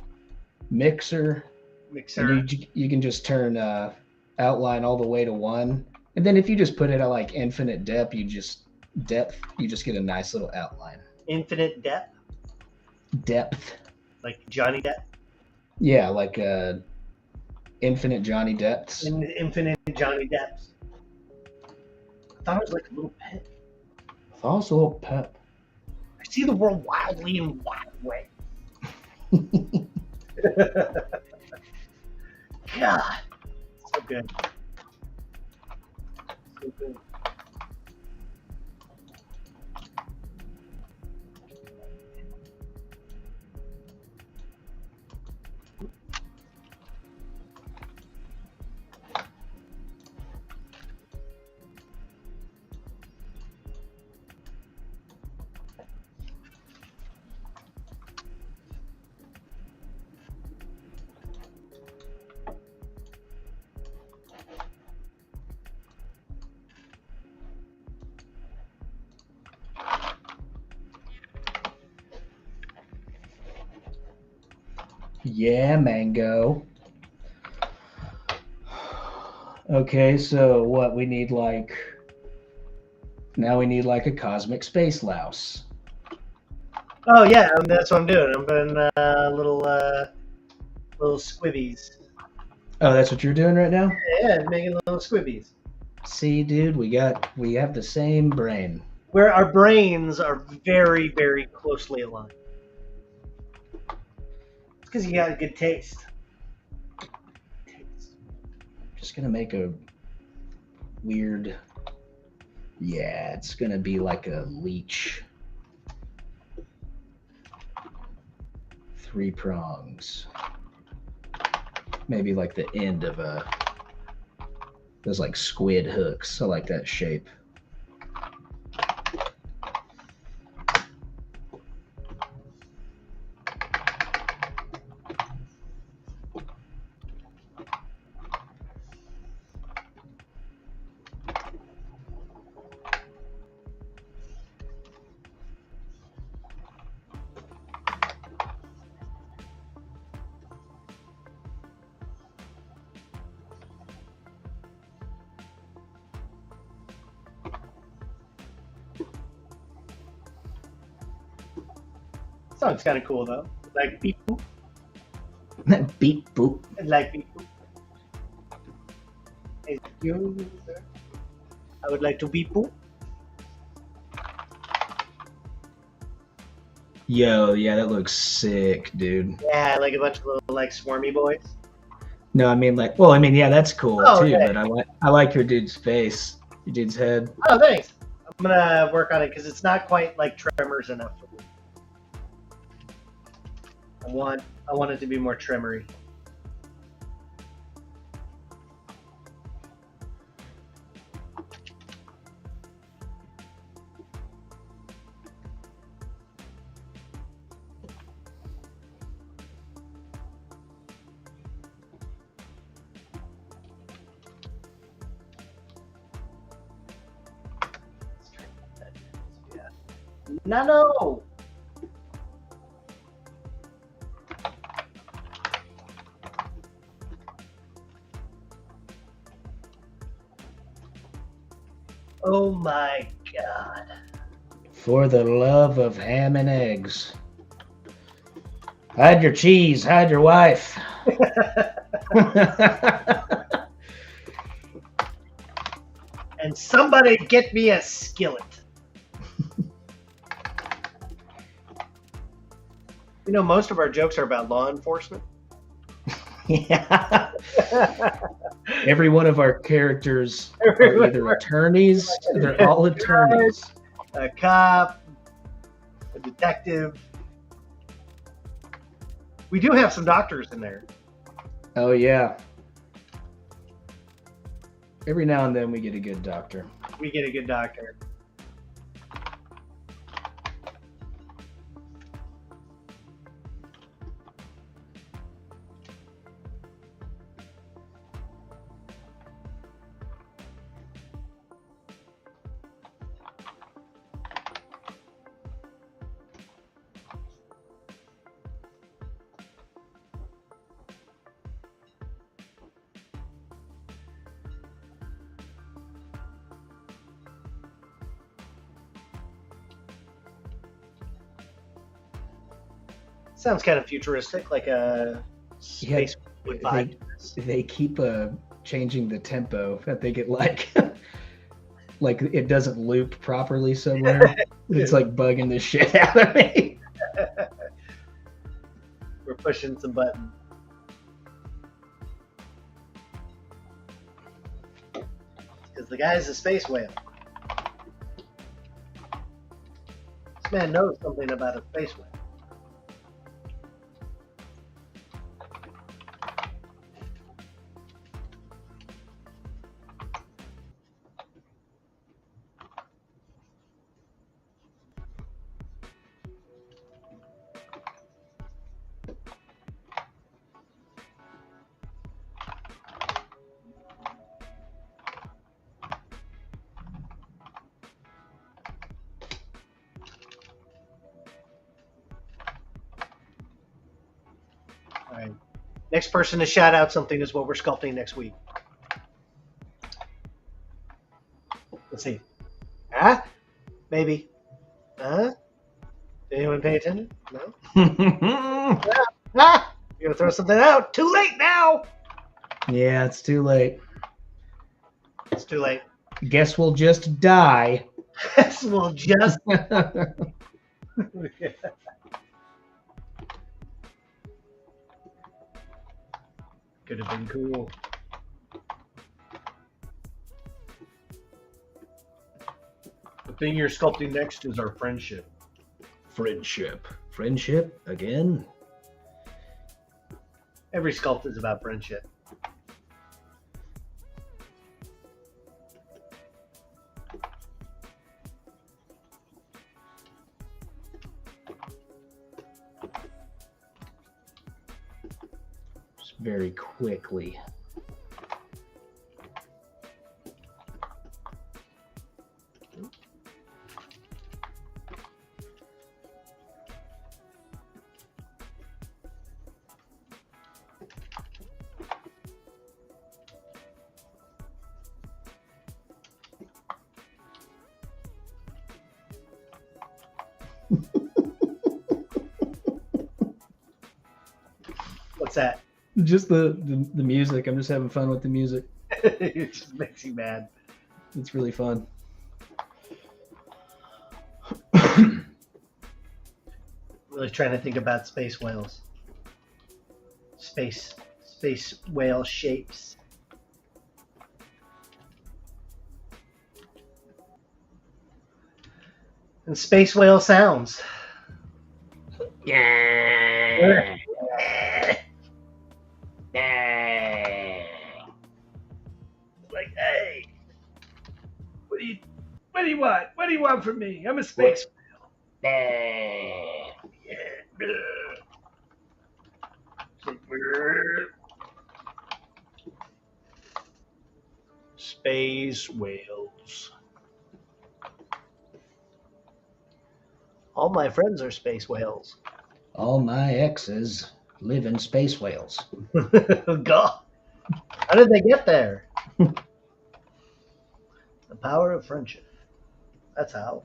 mixer. And you can just turn outline all the way to 1, and then if you just put it at like infinite depth, you just get a nice little outline. Infinite depth. Depth. Like Johnny Depp. Yeah, like infinite Johnny Depths. Infinite Johnny Depps. I thought it was like a little pet. I thought it was a little pet. I see the world wildly in wild way. God, so good. So good. Yeah, mango. Okay, so what we need now we need like a cosmic space louse. Oh yeah, that's what I'm doing. I'm putting little squibbies. Oh, that's what you're doing right now? Yeah, making little squibbies. See, dude, we have the same brain. Where our brains are very, very closely aligned. It's because you got a good taste. Just gonna make a weird. Yeah, it's gonna be like a leech. 3 prongs. Maybe like the end of those like squid hooks. I like that shape. Sounds kind of cool though. Like beep boop. Beep boop. Like beep boop. Excuse me, sir. I would like to beep boop. Yo, yeah, that looks sick, dude. Yeah, like a bunch of little like swarmy boys. No, I mean like, well, I mean, yeah, that's cool too. Okay. But I like your dude's face, your dude's head. Oh, thanks. I'm gonna work on it because it's not quite like tremors enough for me. I want it to be more tremory. No. Oh my God. For the love of ham and eggs. Hide your cheese, hide your wife. And somebody get me a skillet. You know, most of our jokes are about law enforcement. Yeah. Every one of our characters are either attorneys. They're all attorneys. A cop, a detective. We do have some doctors in there. Oh, yeah. Every now and then we get a good doctor. We get a good doctor. Sounds kind of futuristic, like a space would vibe. They keep changing the tempo. I think it like it doesn't loop properly somewhere. It's like bugging the shit out of me. We're pushing some buttons. Because the guy's a space whale. This man knows something about a space whale. All right. Next person to shout out something is what we're sculpting next week. Let's see. Huh? Maybe. Huh? Did anyone pay attention? No? Ah! You're going to throw something out. Too late now! Yeah, it's too late. It's too late. Guess we'll just die. Guess we'll just... Could have been cool. The thing you're sculpting next is our friendship. Friendship. Friendship again? Every sculpt is about friendship. Just very quickly. What's that? Just the music. I'm just having fun with the music. It just makes you mad. It's really fun. Really trying to think about space whales. Space whale shapes. And space whale sounds. Yeah. Like, hey, what do you want? What do you want from me? I'm a space whale. Yeah. Space whales. All my friends are space whales. All my exes live in space whales. God. How did they get there? The power of friendship. That's how.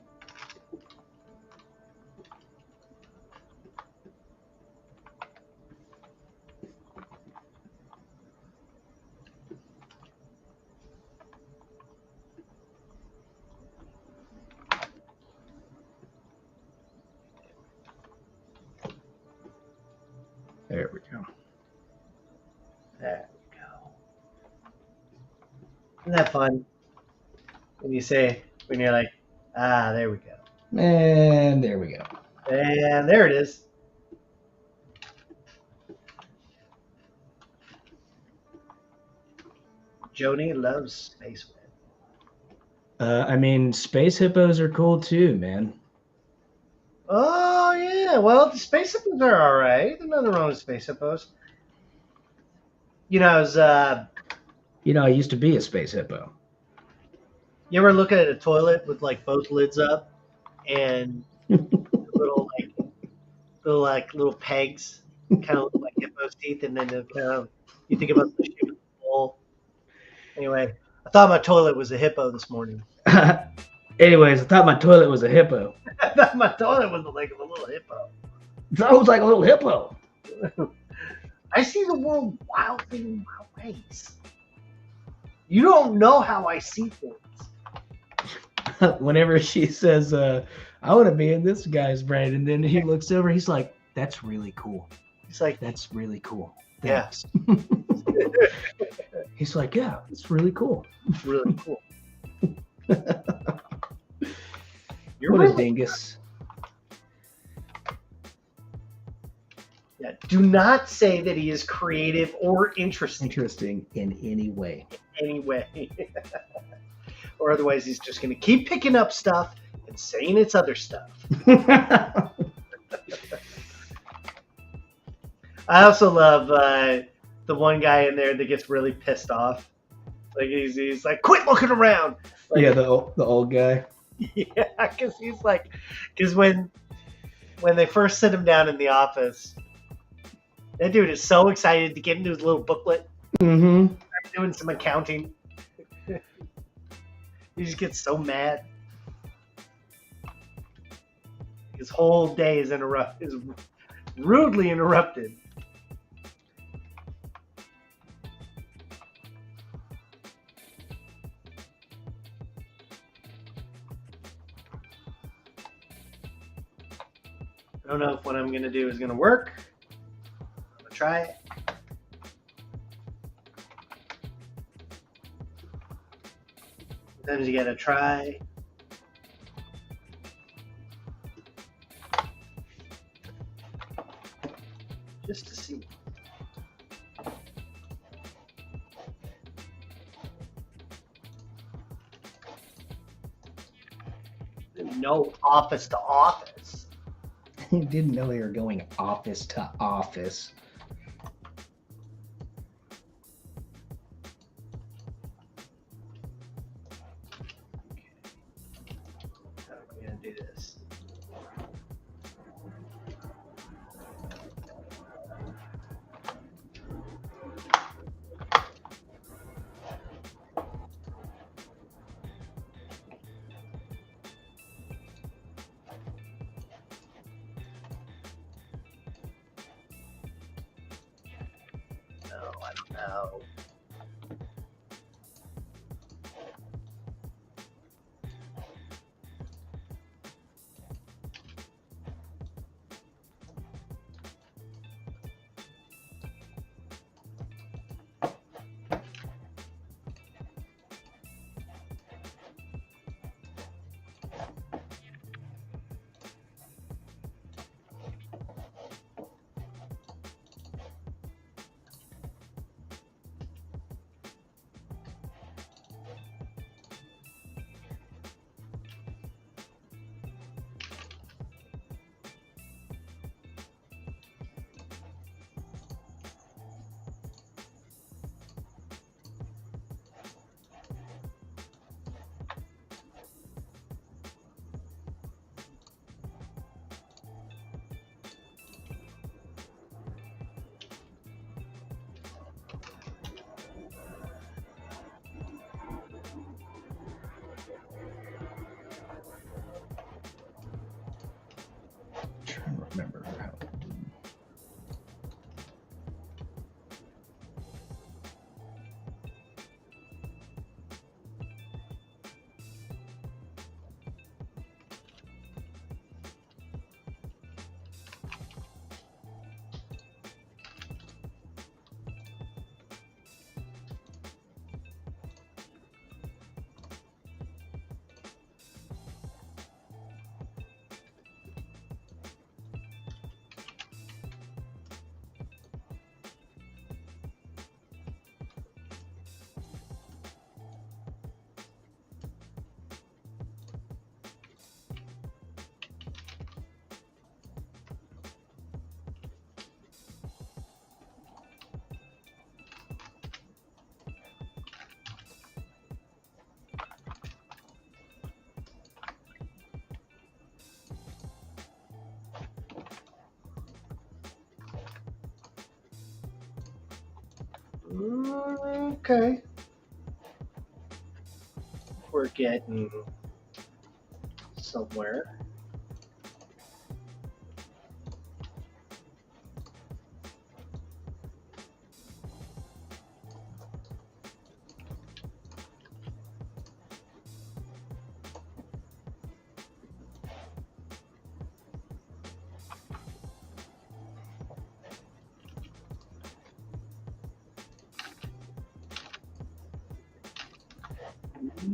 There we go. There we go. Isn't that fun? When you're like, there we go. And there we go. And there it is. Joni loves space whale. I mean, space hippos are cool too, man. Oh, yeah. Well, the space hippos are all right. There's nothing wrong with space hippos. You know, I used to be a space hippo. You ever look at a toilet with like both lids up and little pegs, kind of look like hippo's teeth, and then you think about the shape of the bowl. Anyway, I thought my toilet was a hippo this morning. Anyways, I thought my toilet was a hippo. I thought my toilet was like a little hippo. Sounds like a little hippo. I see the world wildly in wild ways. You don't know how I see things. Whenever she says, I want to be in this guy's brain, and then he looks over, he's like, that's really cool. He's like, that's really cool. Yeah. He's like, yeah, it's really cool. Really cool. You're what a dingus. Yeah, do not say that he is creative or interesting. Interesting in any way. In any way. Or otherwise he's just going to keep picking up stuff and saying it's other stuff. I also love the one guy in there that gets really pissed off. Like he's like, quit looking around. Like, yeah, the old guy. Yeah, because when they first sit him down in the office, that dude is so excited to get into his little booklet. Mm-hmm. Doing some accounting. He just gets so mad. His whole day is rudely interrupted. I don't know if what I'm going to do is going to work. I'm going to try it. Sometimes you got to try. Just to see. No office to office. You didn't know they were going office to office. How are we going to do this? I don't know. Remember how to do. Okay. We're getting somewhere. Should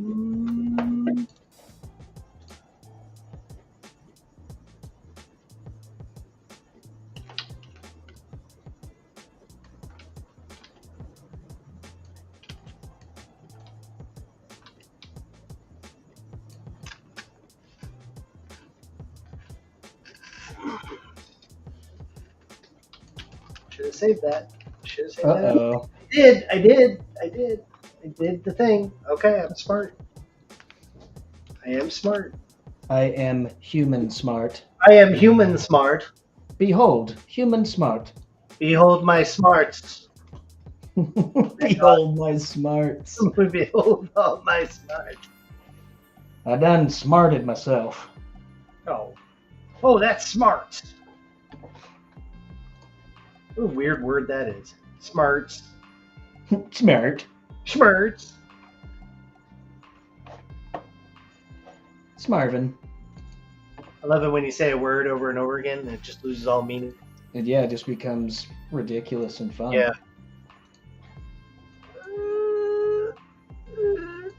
have saved that. Uh-oh. I did the thing. Okay, I'm smart. I am smart. I am human smart. I am human smart. Behold, human smart. Behold my smarts. Behold my smarts. Behold all my smarts. I done smarted myself. Oh, that's smart. What a weird word that is. Smarts. Smart. Schmerts. Smarvin. I love it when you say a word over and over again and it just loses all meaning. And yeah, it just becomes ridiculous and fun. Yeah.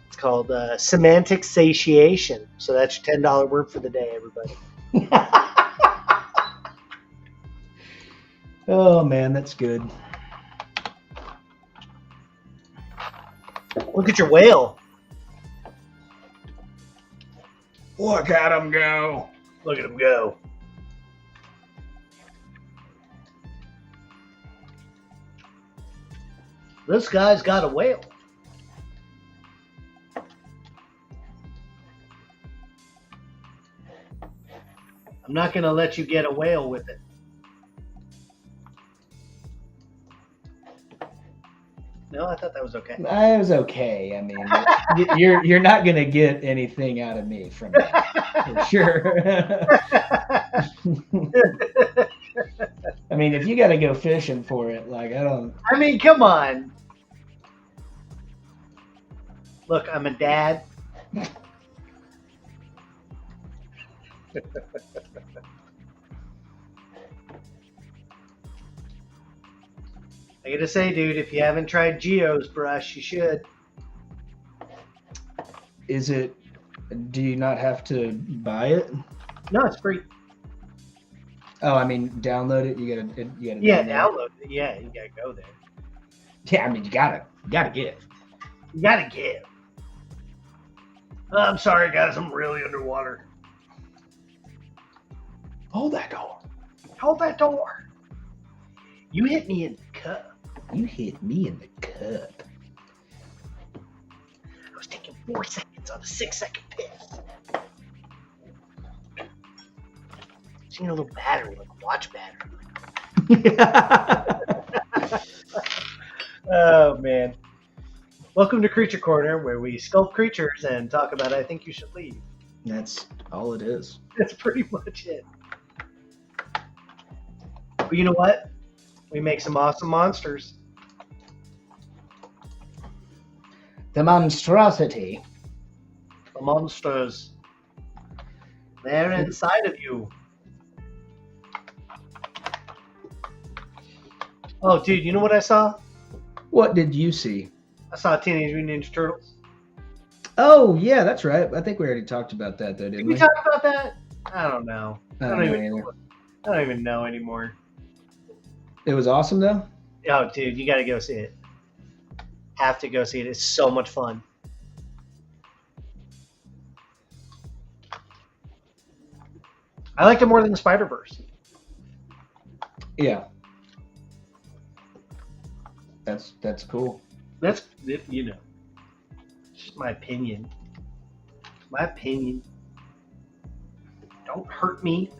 It's called semantic satiation. So that's your $10 word for the day, everybody. Oh man, that's good. Look at your whale. Look at him go. Look at him go. This guy's got a whale. I'm not going to let you get a whale with it. No, I thought that was okay. I was okay. I mean, you're not gonna get anything out of me from that, for sure. I mean, if you got to go fishing for it, like I don't. I mean, come on. Look, I'm a dad. I gotta say, dude, if you haven't tried Geo's brush, you should. Is it? Do you not have to buy it? No, it's free. Oh, I mean, download it. You gotta. Yeah, download it. Yeah, you gotta go there. Yeah, I mean, you gotta give. You gotta give. I'm sorry, guys. I'm really underwater. Hold that door. Hold that door. You hit me in the cup. You hit me in the cup. I was taking 4 seconds on a 6-second piss. Seen a little battery, like a watch battery. Oh, man. Welcome to Creature Corner, where we sculpt creatures and talk about I Think You Should Leave. That's all it is. That's pretty much it. But you know what? We make some awesome monsters. The monstrosity. The monsters. They're inside of you. Oh, dude, you know what I saw? What did you see? I saw Teenage Mutant Ninja Turtles. Oh, yeah, that's right. I think we already talked about that, though, didn't we? Did we talk about that? I don't know. I don't even know anymore. It was awesome, though? Oh, dude, you got to go see it. Have to go see it. It's so much fun. I liked it more than the Spider-Verse. Yeah. That's cool. That's, you know, it's just my opinion. My opinion. Don't hurt me.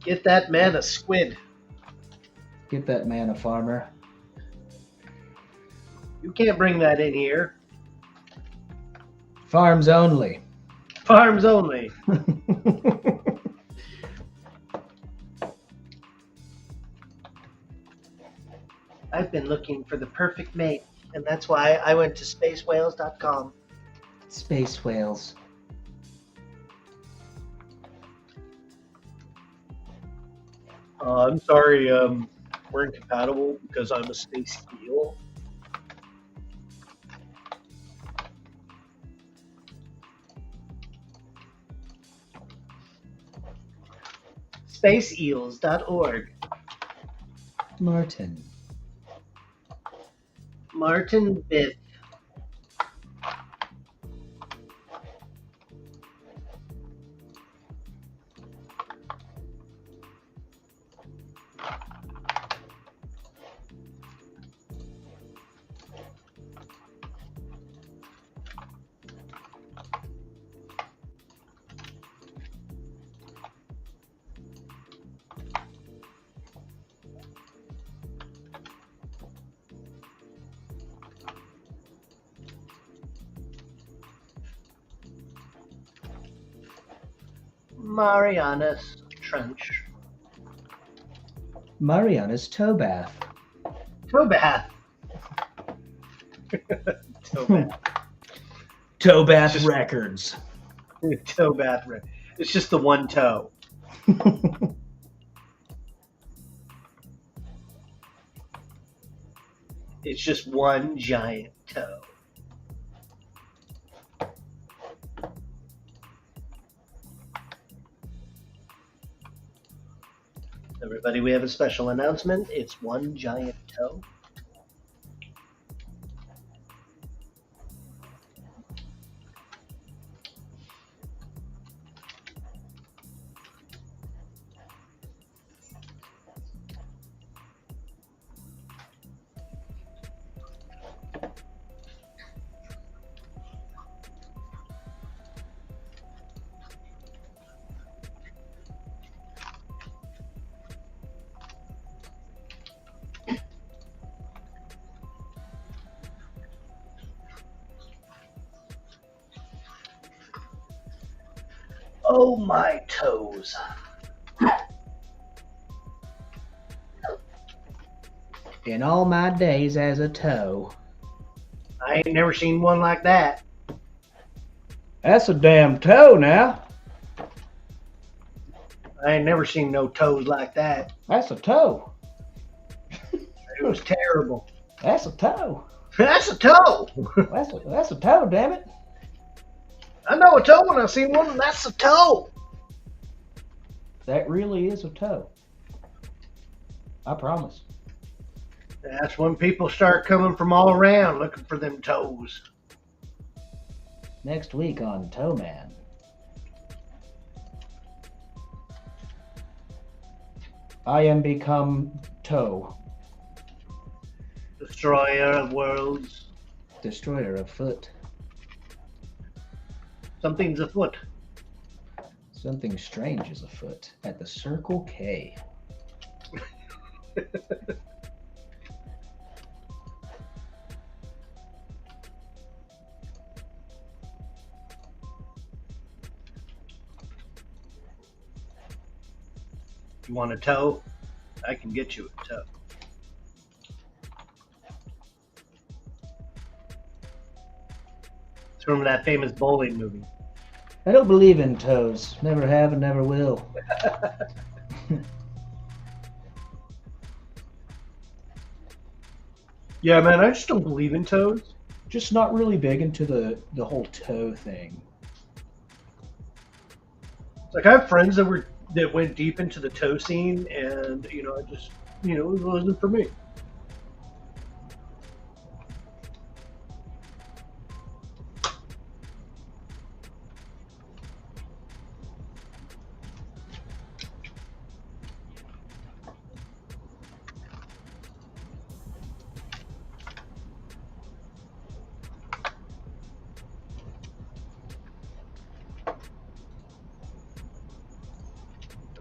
Get that man a squid. Get that man a farmer. You can't bring that in here. Farms only. Farms only. I've been looking for the perfect mate, and that's why I went to spacewhales.com. Space whales. I'm sorry, we're incompatible because I'm a space eel. Spaceeels.org. Martin. Martin Biff. Marianas Trench. Mariana's toe bath. Toe bath. Toe bath. Toe bath records. Toe bath. It's just the one toe. It's just one giant toe. Everybody, we have a special announcement. It's one giant toe. Oh, my toes. In all my days as a toe. I ain't never seen one like that. That's a damn toe now. I ain't never seen no toes like that. That's a toe. It was terrible. That's a toe. That's a toe. That's a toe, damn it. I know a toe when I see one, and that's a toe. That really is a toe. I promise. That's when people start coming from all around looking for them toes. Next week on Toe Man. I am become toe. Destroyer of worlds. Destroyer of foot. Something's afoot. Something strange is afoot at the Circle K. You want a toe? I can get you a toe. It's from that famous bowling movie. I don't believe in toes. Never have and never will. Yeah, man, I just don't believe in toes. Just not really big into the whole toe thing. Like, I have friends that went deep into the toe scene, and I just it wasn't for me.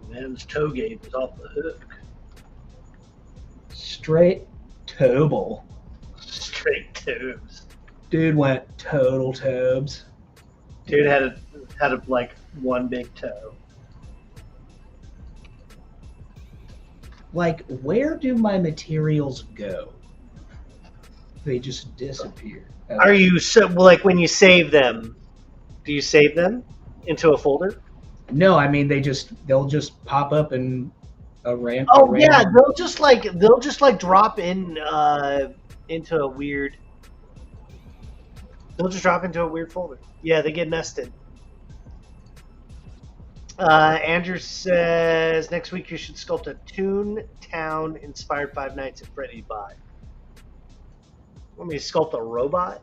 Man's toe game is off the hook. Straight tobal. Straight toes. Dude went total tobes. Dude had like one big toe. Like, where do my materials go? They just disappear. Are you like when you save them? Do you save them into a folder? No, I mean they'll just pop up and Oh yeah, they'll just like drop in into a weird. They'll just drop into a weird folder. Yeah, they get nested. Andrew says next week you should sculpt a Toontown inspired Five Nights at Freddy's bot. Want me to sculpt a robot?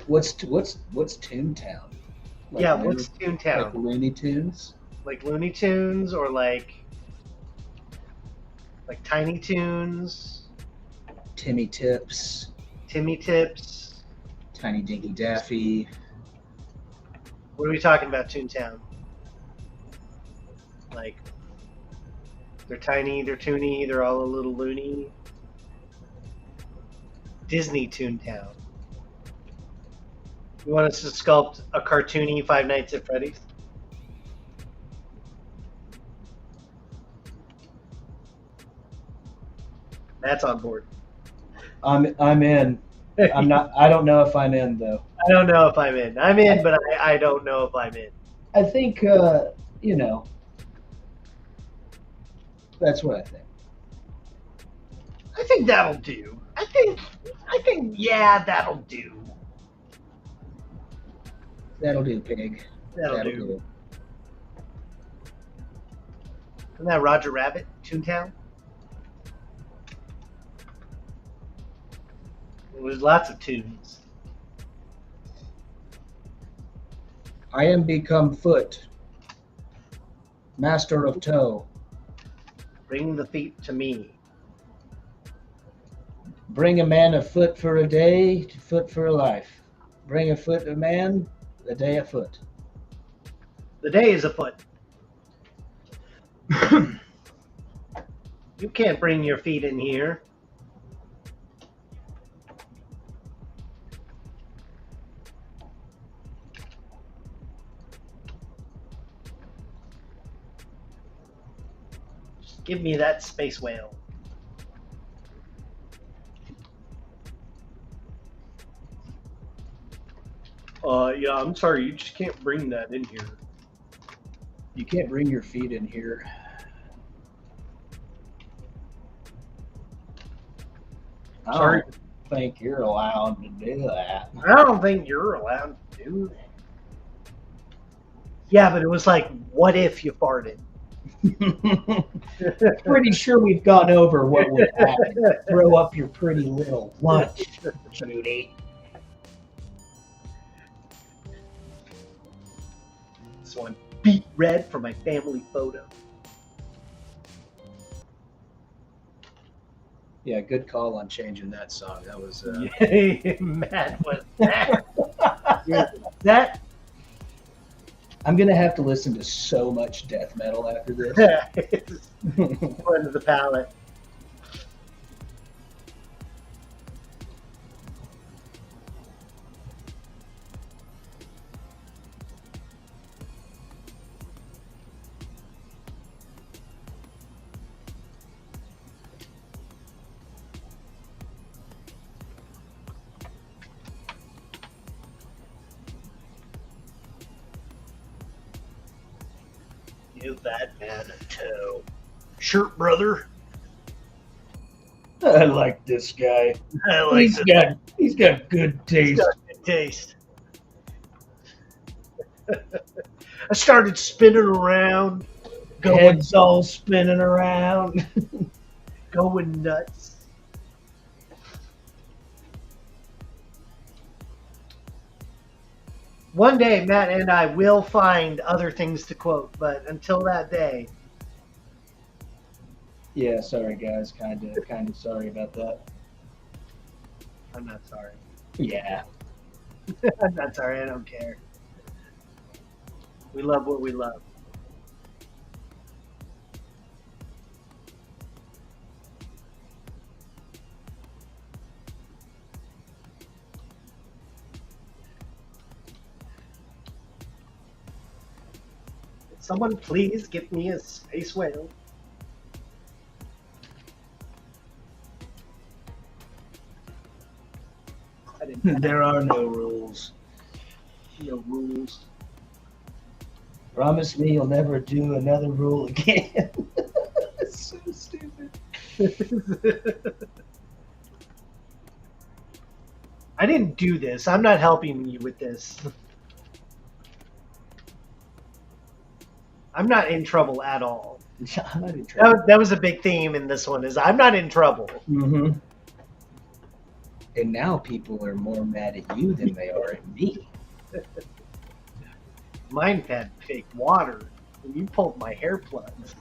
What's Toontown? Like yeah, what's Toontown? Like Looney Tunes? Like Looney Tunes or like Tiny Toons? Timmy Tips. Timmy Tips. Tiny Dinky Daffy. What are we talking about, Toontown? Like, they're tiny, they're toony, they're all a little loony. Disney Toontown. You want us to sculpt a cartoony Five Nights at Freddy's? That's on board. I'm in. I'm not. I don't know if I'm in though. I don't know if I'm in. I'm in, but I don't know if I'm in. I think you know. That's what I think. I think that'll do. I think yeah, that'll do. That'll do, pig. That'll do. Isn't that Roger Rabbit, Toontown? There's lots of tunes. I am become foot, master of toe. Bring the feet to me. Bring a man a foot for a day, to foot for a life. Bring a foot a man, a day a foot. The day is a foot. You can't bring your feet in here. Just give me that space whale. Yeah, I'm sorry, you just can't bring that in here. You can't bring your feet in here. Sorry. I don't think you're allowed to do that. I don't think you're allowed to do that. Yeah, but it was like, what if you farted? Pretty sure we've gone over what would happen. Throw up your pretty little lunch, Judy. So I'm beet red for my family photo. Yeah, good call on changing that song. That was Matt was that. Yeah, that. I'm gonna have to listen to so much death metal after this. One to the palate. Give that man a toe. Shirt brother. I like this guy. I like He's got good taste. He's got good taste. I started spinning around. Head's all spinning around. Going nuts. One day, Matt and I will find other things to quote, but until that day. Yeah, sorry guys, kind of sorry about that. I'm not sorry. Yeah. I'm not sorry. I don't care. We love what we love. Someone please get me a space whale. There are no rules. No rules. Promise me you'll never do another rule again. It's so stupid. I didn't do this. I'm not helping you with this. I'm not in trouble at all. I'm not in trouble. That was a big theme in this one, is I'm not in trouble. Mm-hmm. And now people are more mad at you than they are at me. Mine had fake water, and you pulled my hair plugs.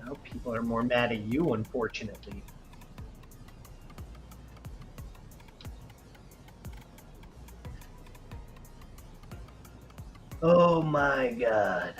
Now people are more mad at you, unfortunately. Oh my god.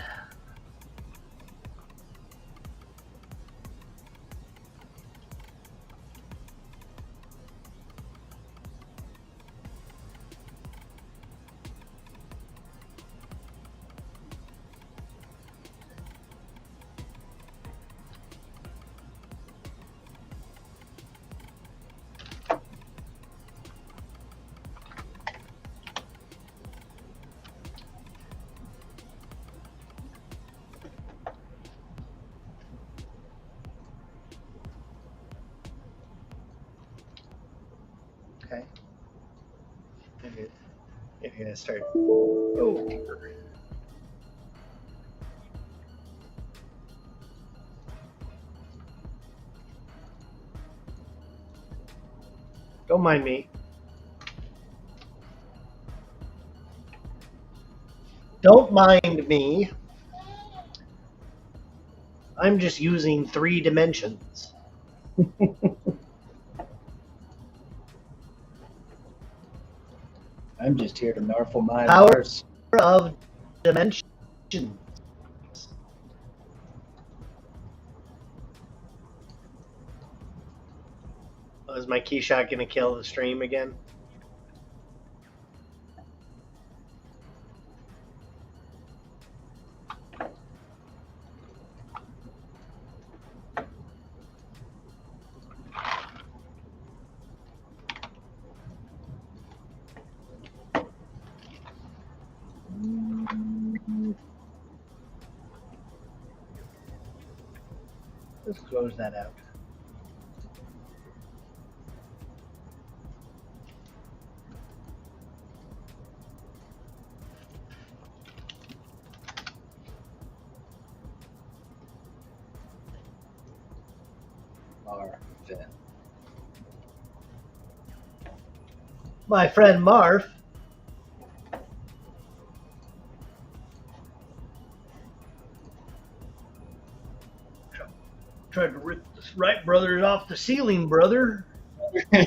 Okay. Maybe you're gonna start. Oh. Don't mind me. Don't mind me. I'm just using 3 dimensions. I'm just here to narfle my Power Mars. of dimensions. Oh, is my Keyshot gonna kill the stream again? Let's close that out. Marvin. My friend Marv. Tried to rip the Wright brothers off the ceiling, brother. I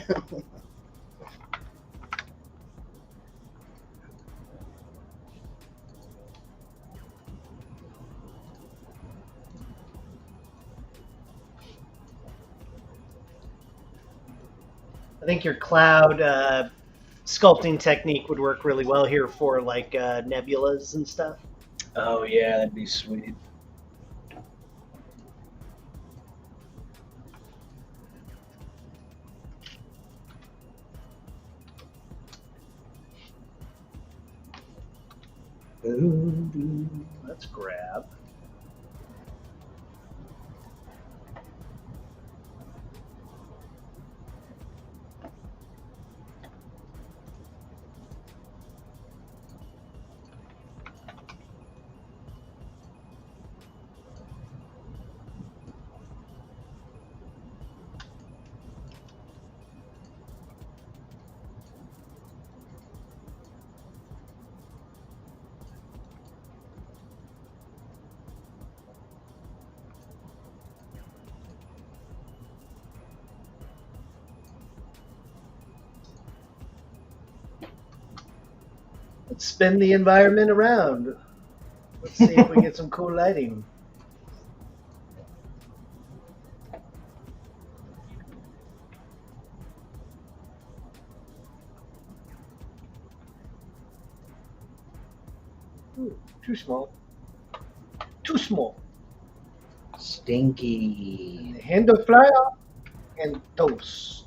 think your cloud sculpting technique would work really well here for like nebulas and stuff. Oh yeah, that'd be sweet. Let's grab. Let's spin the environment around. Let's see if we get some cool lighting. Ooh, too small. too small. Stinky. And the handle fly off and toast.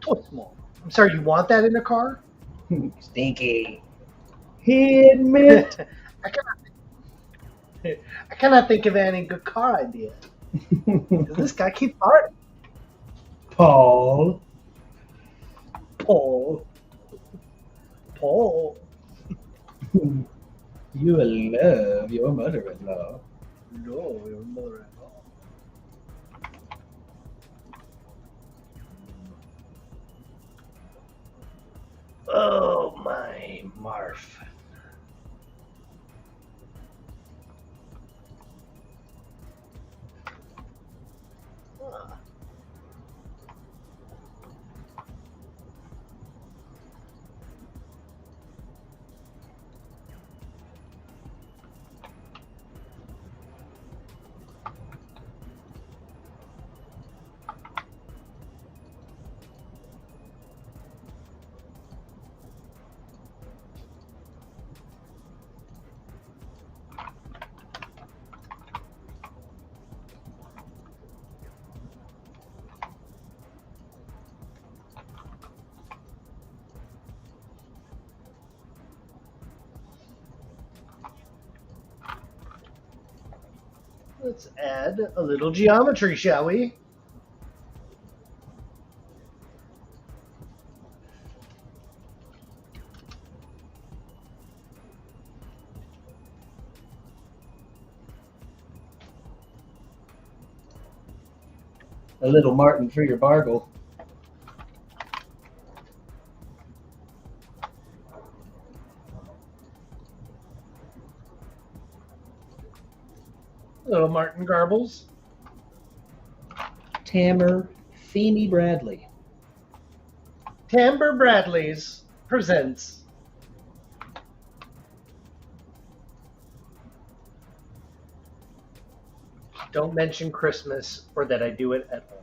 Too small. I'm sorry, you want that in a car? Stinky. He admit. I cannot think of any good car idea. This guy keeps farting. Paul. Paul. You will love your mother-in-law. No, your mother-in-law. Oh my Marf. Huh. Let's add a little geometry, shall we? A little Martin for your bargle. Little Martin Garbles. Tammer Feeney Bradley. Tamber Bradley's presents. Don't mention Christmas or that I do it at all.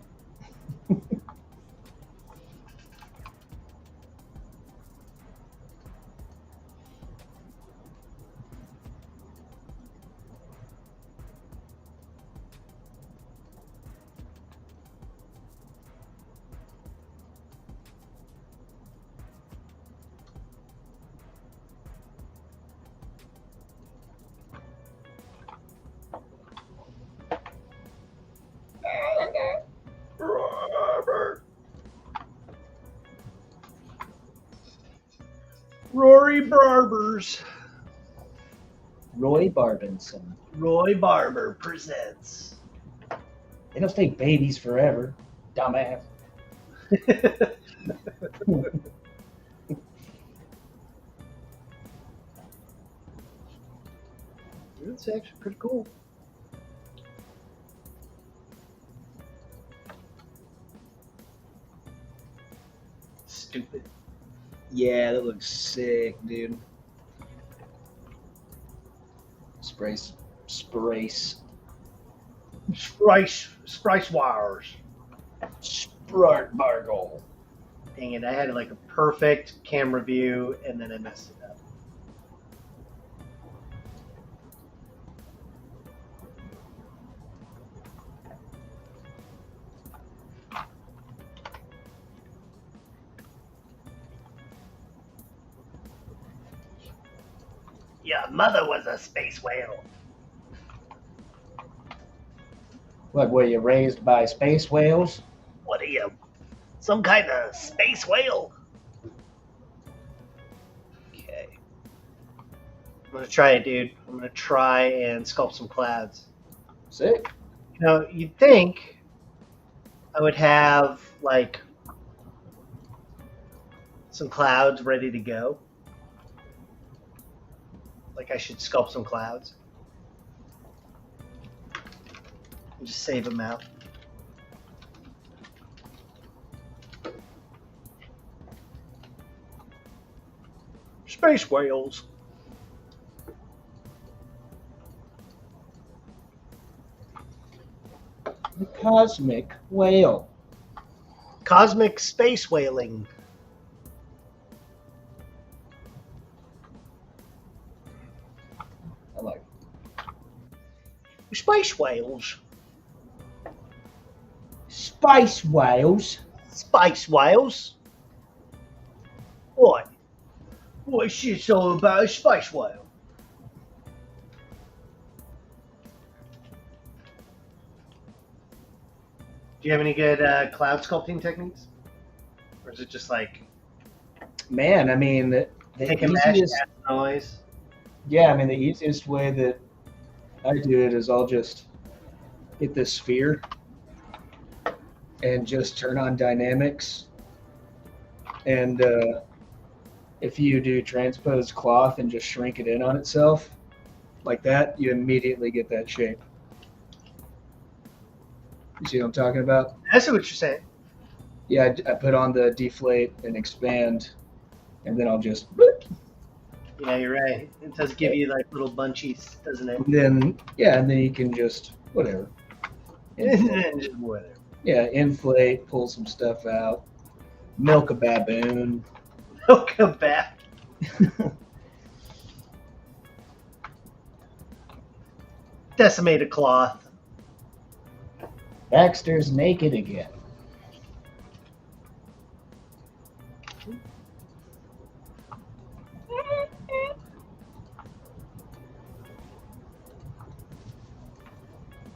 Rory Barbers. Roy Barbinson. Roy Barber presents. They don't stay babies forever, dumbass. It's actually pretty cool. Stupid. Yeah, that looks sick, dude. Sprace. Sprice wires. Sprart Bargle. Dang it, I had like a perfect camera view and then I messed it up. Your mother was a space whale. What, were you raised by space whales? What are you? Some kind of space whale? Okay. I'm gonna try it, dude. I'm gonna try and sculpt some clouds. Sick. You know, you'd think I would have, like, some clouds ready to go. Like I should sculpt some clouds. And just save them out. Space whales. The cosmic whale. Cosmic space whaling. I like Space whales. Space whales. Space whales. What? What shit's all about a space whale? Do you have any good cloud sculpting techniques? Or is it just like... Man, I mean, the take a mesh, add noise? Yeah, I mean, the easiest way that I do it is I'll just get this sphere and just turn on dynamics. And if you do transpose cloth and just shrink it in on itself, like that, you immediately get that shape. You see what I'm talking about? I see what you're saying. Yeah, I put on the deflate and expand, and then I'll just... Yeah, you're right. It does give you like little bunchies, doesn't it? And then you can just, whatever. Just whatever. Yeah, inflate, pull some stuff out, milk a baboon. Milk a bat. Decimated cloth. Baxter's naked again.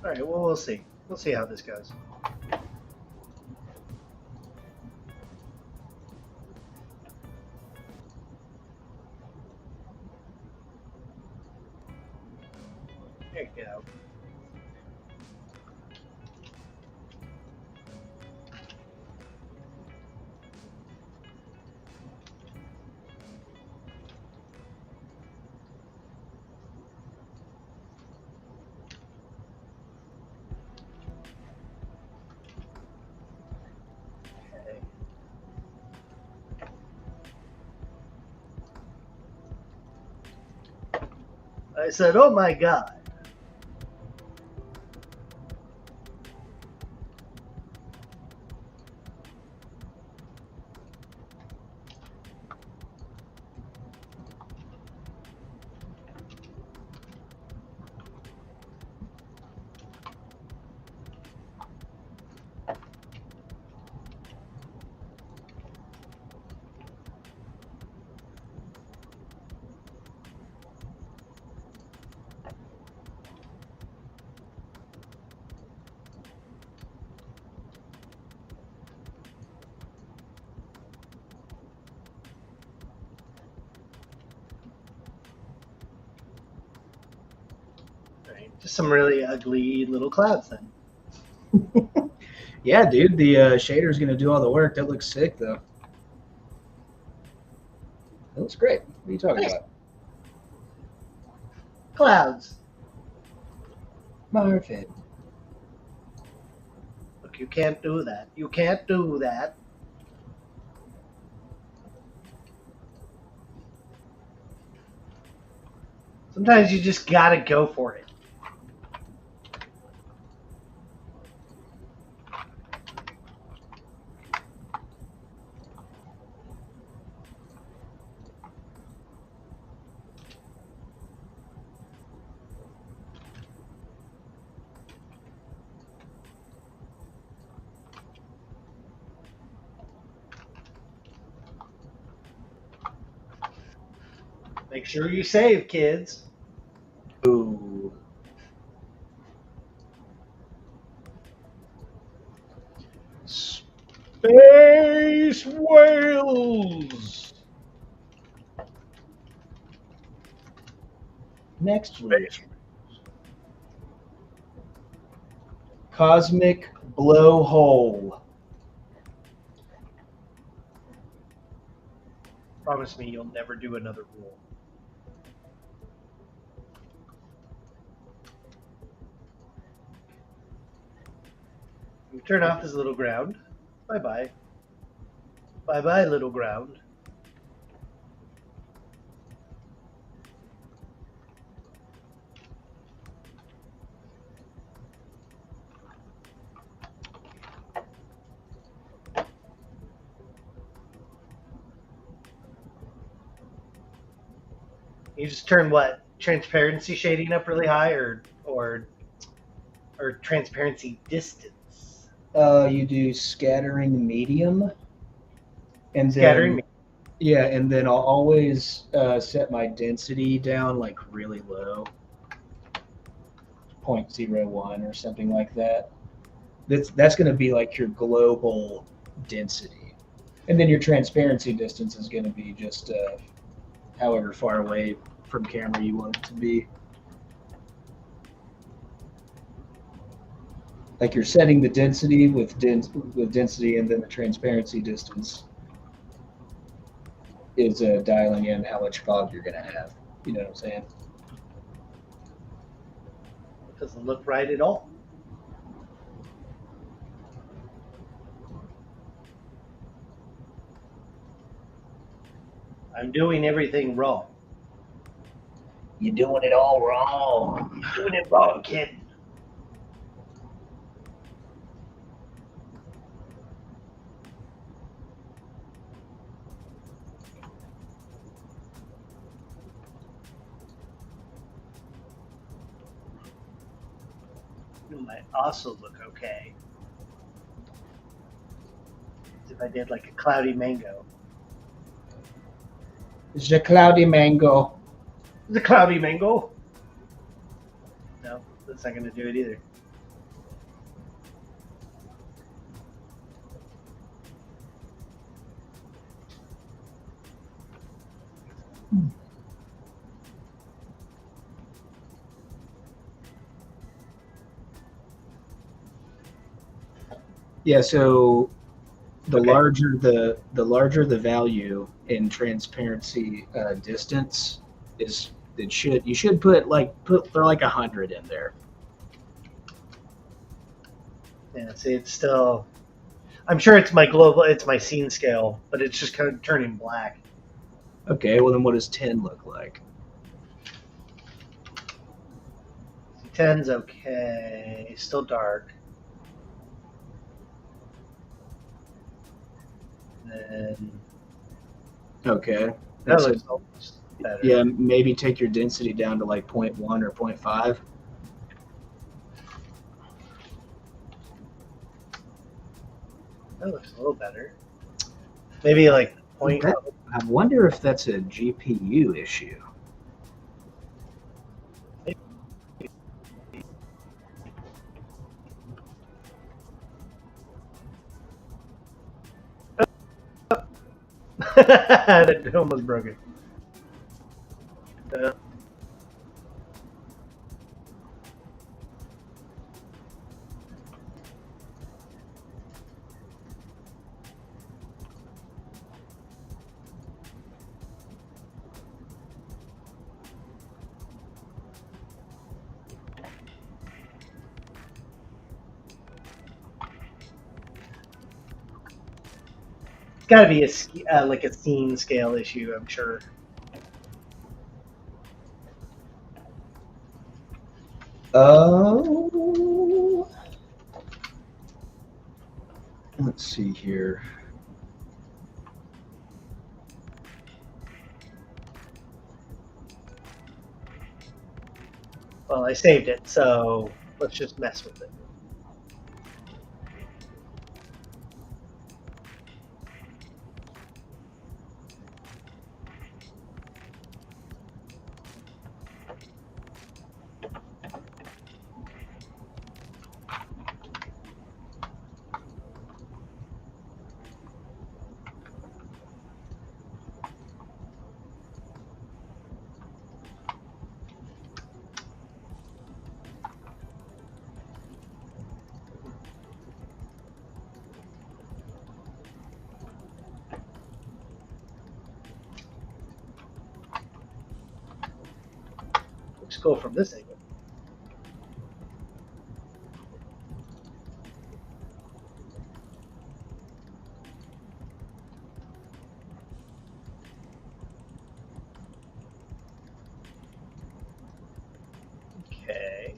All right, well, we'll see. We'll see how this goes. There you go. I said, oh my God. Just some really ugly little clouds then. Yeah, dude, the shader's going to do all the work. That looks sick, though. That looks great. What are you talking about? Clouds. Marvin. Look, you can't do that. You can't do that. Sometimes you just gotta go for it. Make sure you save, kids. Ooh. Space whales. Next week. Cosmic blowhole. Promise me you'll never do another rule. You turn off this little ground. Bye-bye. Bye-bye, little ground. You just turn what? Transparency shading up really high or or transparency distance? You do scattering medium, and Scattering. and then I'll always set my density down like really low, 0.01 or something like that. That's going to be like your global density, and then your transparency distance is going to be just however far away from camera you want it to be. Like you're setting the density with density, and then the transparency distance is dialing in how much fog you're going to have. You know what I'm saying? It doesn't look right at all. I'm doing everything wrong. You're doing it all wrong. You're doing it wrong, kid. It might also look okay if I did like a cloudy mango. It's a cloudy mango. The cloudy mango. No, that's not going to do it either. Yeah, so the Okay. larger the value in transparency distance is, you should throw like 100 in there. Yeah, see, it's still. I'm sure it's my scene scale, but it's just kind of turning black. Okay, well then what does 10 look like? 10's okay, still dark. Then Okay. that looks almost better. Yeah, maybe take your density down to like 0.1 or 0.5. That looks a little better. Maybe like point. I wonder if that's a GPU issue. That almost broke it. It's got to be like a scene scale issue, I'm sure. Oh, let's see here. Well, I saved it, so let's just mess with it. Let's go from this angle. Okay.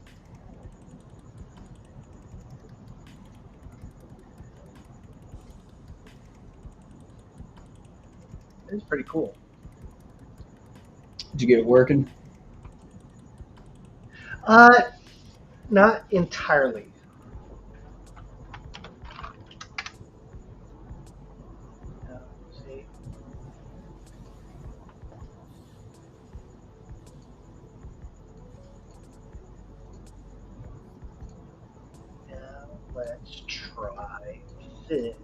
It's pretty cool. Did you get it working? Not entirely. See. Now let's try this.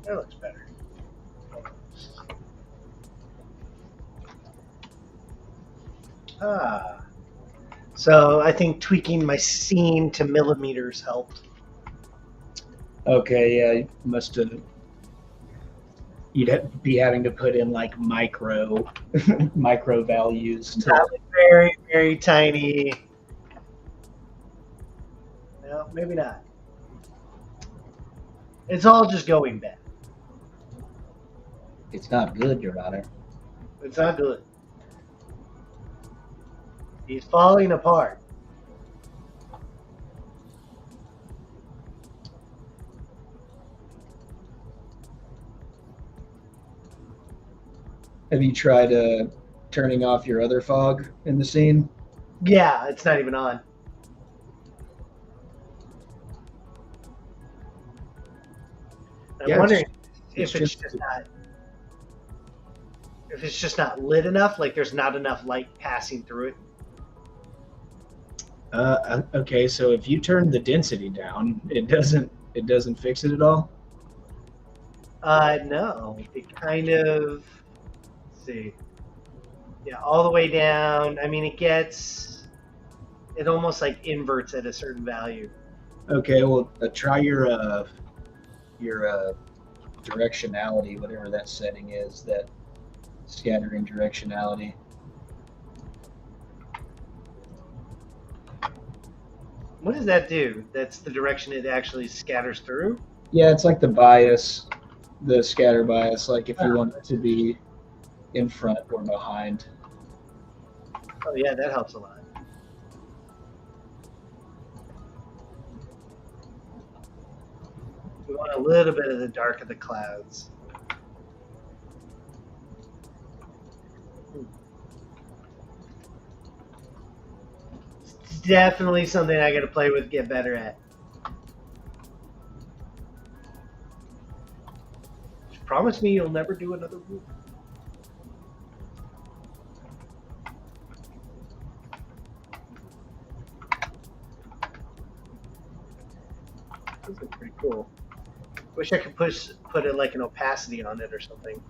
That looks better. So I think tweaking my scene to millimeters helped. Okay, yeah, you must have. You'd be having to put in like micro values. Probably very, very tiny. No, maybe not. It's all just going bad. It's not good, Your Honor. It's not good. He's falling apart. Have you tried turning off your other fog in the scene? Yeah, it's not even on. I'm wondering if it's just not lit enough, like there's not enough light passing through it. Okay, so if you turn the density down, it doesn't fix it at all? No. It kind of, let's see. Yeah, all the way down. I mean, it almost like inverts at a certain value. Okay, well, try your directionality, whatever that setting is, that scattering directionality. What does that do? That's the direction it actually scatters through? Yeah, it's like the bias, the scatter bias, like if you want it to be in front or behind. Oh yeah, that helps a lot. We want a little bit of the dark of the clouds. It's definitely something I got to play with, get better at. Just promise me you'll never do another move. This is pretty cool. Wish I could put it like an opacity on it or something.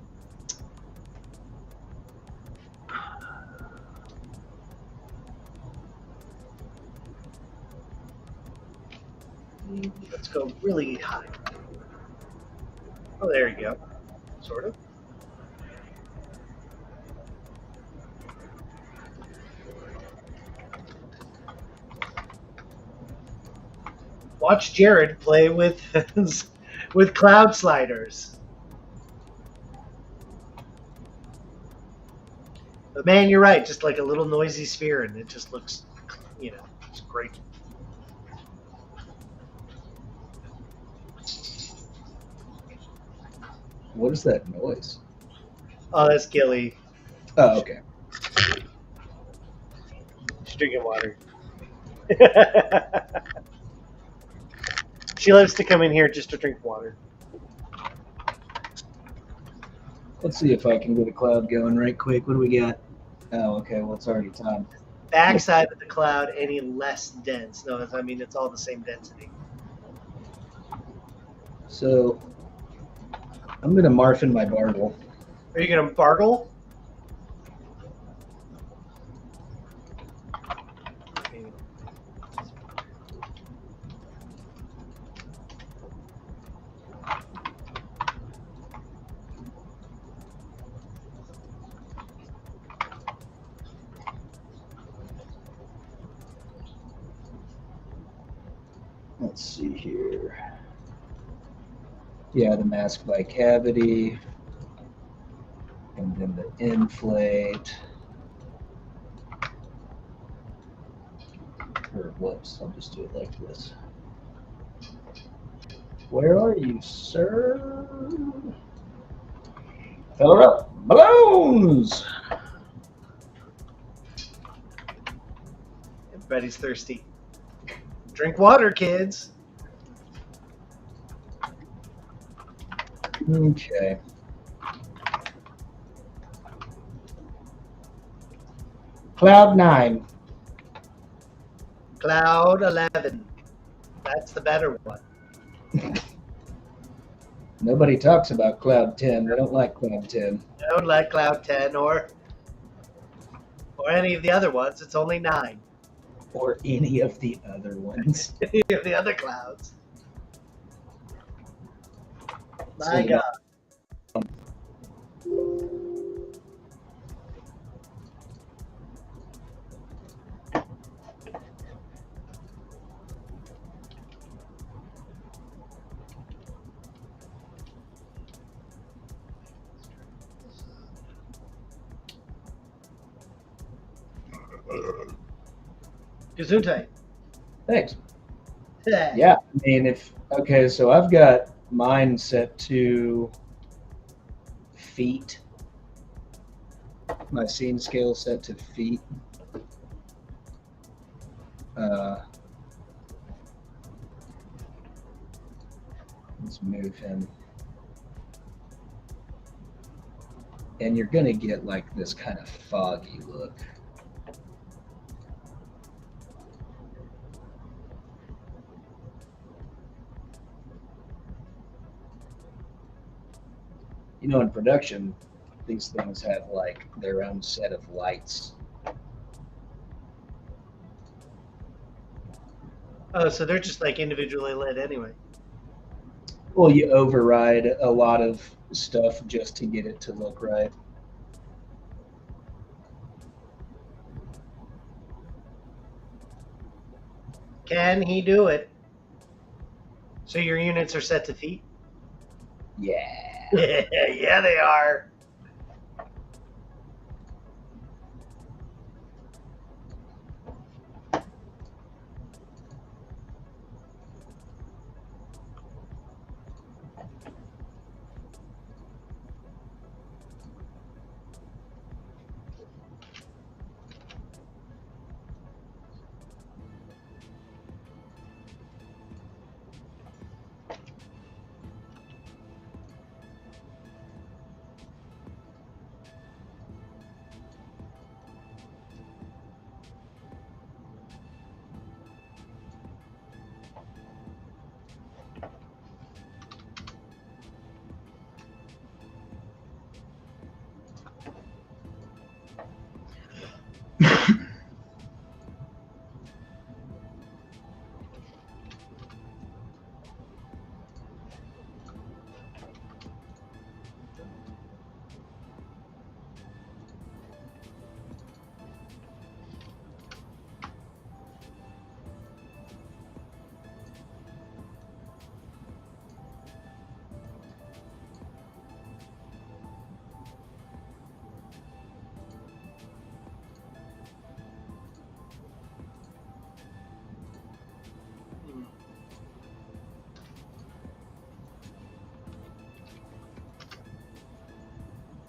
Let's go really high. Oh, there you go. Sort of. Watch Jared play with cloud sliders. But man, you're right. Just like a little noisy sphere, and it just looks, it's great. What is that noise? Oh, that's Gilly. Oh, okay. She's drinking water. She loves to come in here just to drink water. Let's see if I can get a cloud going right quick. What do we got? Oh, okay. Well, it's already time. Backside of the cloud, any less dense? No, I mean, it's all the same density. So, I'm going to marfin my bargle. Are you going to bargle? let's see here. Yeah, the mask by cavity, and then the inflate. Or whoops, I'll just do it like this. Where are you, sir? Fill her up. Balloons! Everybody's thirsty. Drink water, kids. Okay. Cloud 9. Cloud 11. That's the better one. Nobody talks about Cloud 10. They don't like Cloud 10. I don't like Cloud 10 or any of the other ones. It's only 9. Or any of the other ones. Any of the other clouds. My God. Gesundheit. Thanks. Yeah, I mean, okay, so I've got mine set to feet. My scene scale set to feet. Let's move him. And you're gonna get like this kind of foggy look. You know, in production, these things have like their own set of lights. Oh, so they're just like individually lit anyway. Well, you override a lot of stuff just to get it to look right. Can he do it? So your units are set to feet? Yeah. Yeah, they are.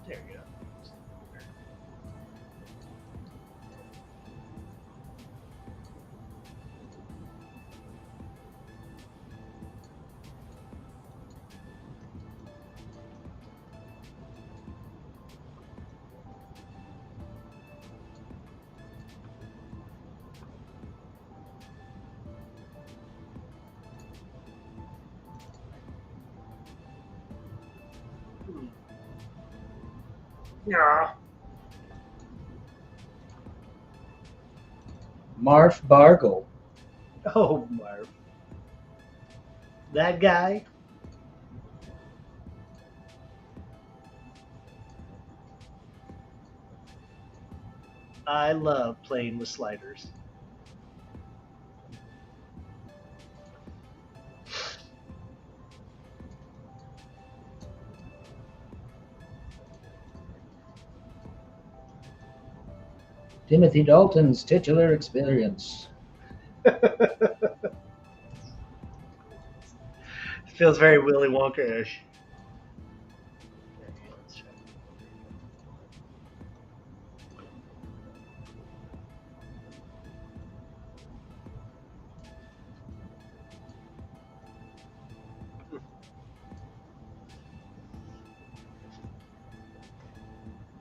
There you go. Yeah. Marf Bargle. Oh, Marv. That guy? I love playing with sliders. Timothy Dalton's titular experience. Feels very Willy Wonka-ish.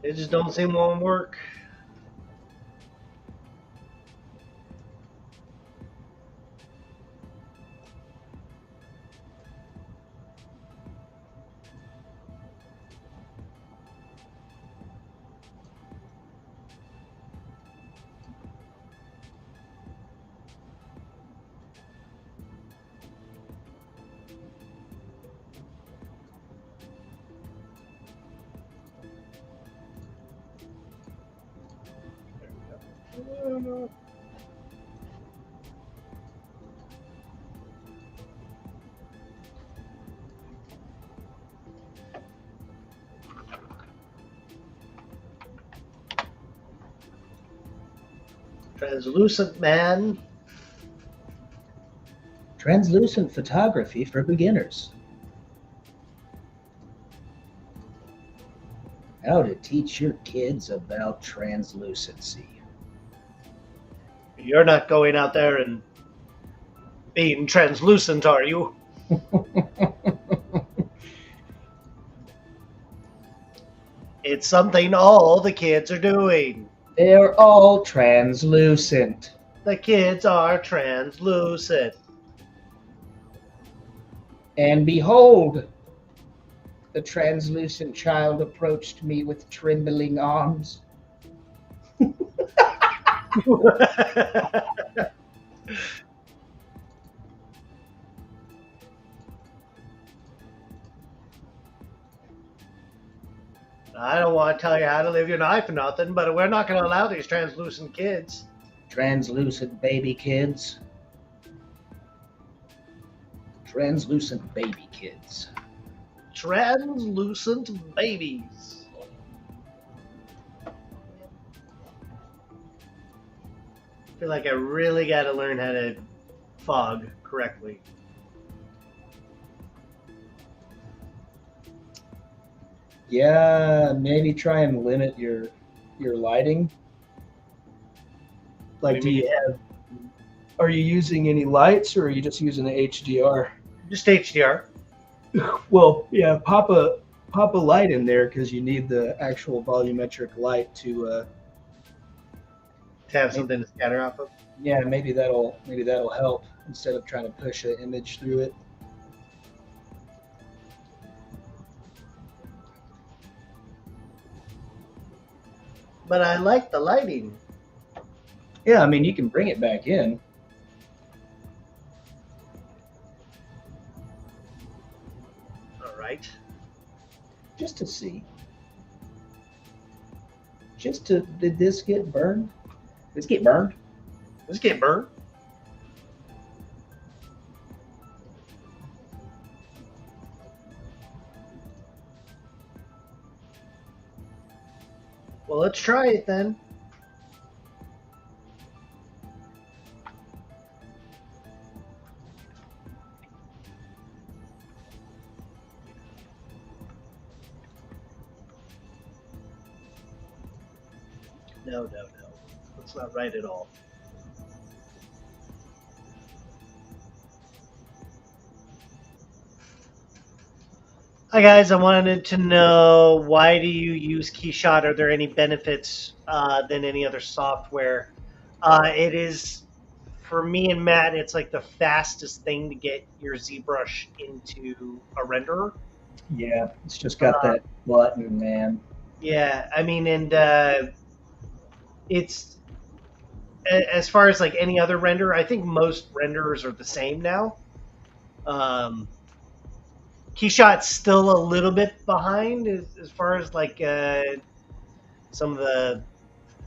They just don't seem to want to work. Translucent man. Translucent photography for beginners. How to teach your kids about translucency. You're not going out there and being translucent, are you? It's something all the kids are doing. They're all translucent. The kids are translucent. And behold, the translucent child approached me with trembling arms. I don't want to tell you how to live your life or nothing, but we're not going to allow these translucent kids. Translucent baby kids. Translucent baby kids. Translucent babies. I feel like I really got to learn how to fog correctly. Yeah, maybe try and limit your lighting. Like, are you using any lights, or are you just using the HDR? Just HDR. Well, yeah, pop a light in there, because you need the actual volumetric light to have something to scatter off of. Yeah, maybe that'll help instead of trying to push an image through it. But I like the lighting. Yeah, I mean, you can bring it back in. All right. Just to see. Did this get burned? Did this get burned? This get burned. Well, let's try it then. No. That's not right at all. Hi guys, I wanted to know, why do you use Keyshot? Are there any benefits than any other software? It is, for me and Matt, it's like the fastest thing to get your ZBrush into a renderer. Yeah, it's just got that button, man. Yeah, I mean, and it's, as far as like any other render, I think most renderers are the same now. Keyshot's still a little bit behind as far as like some of the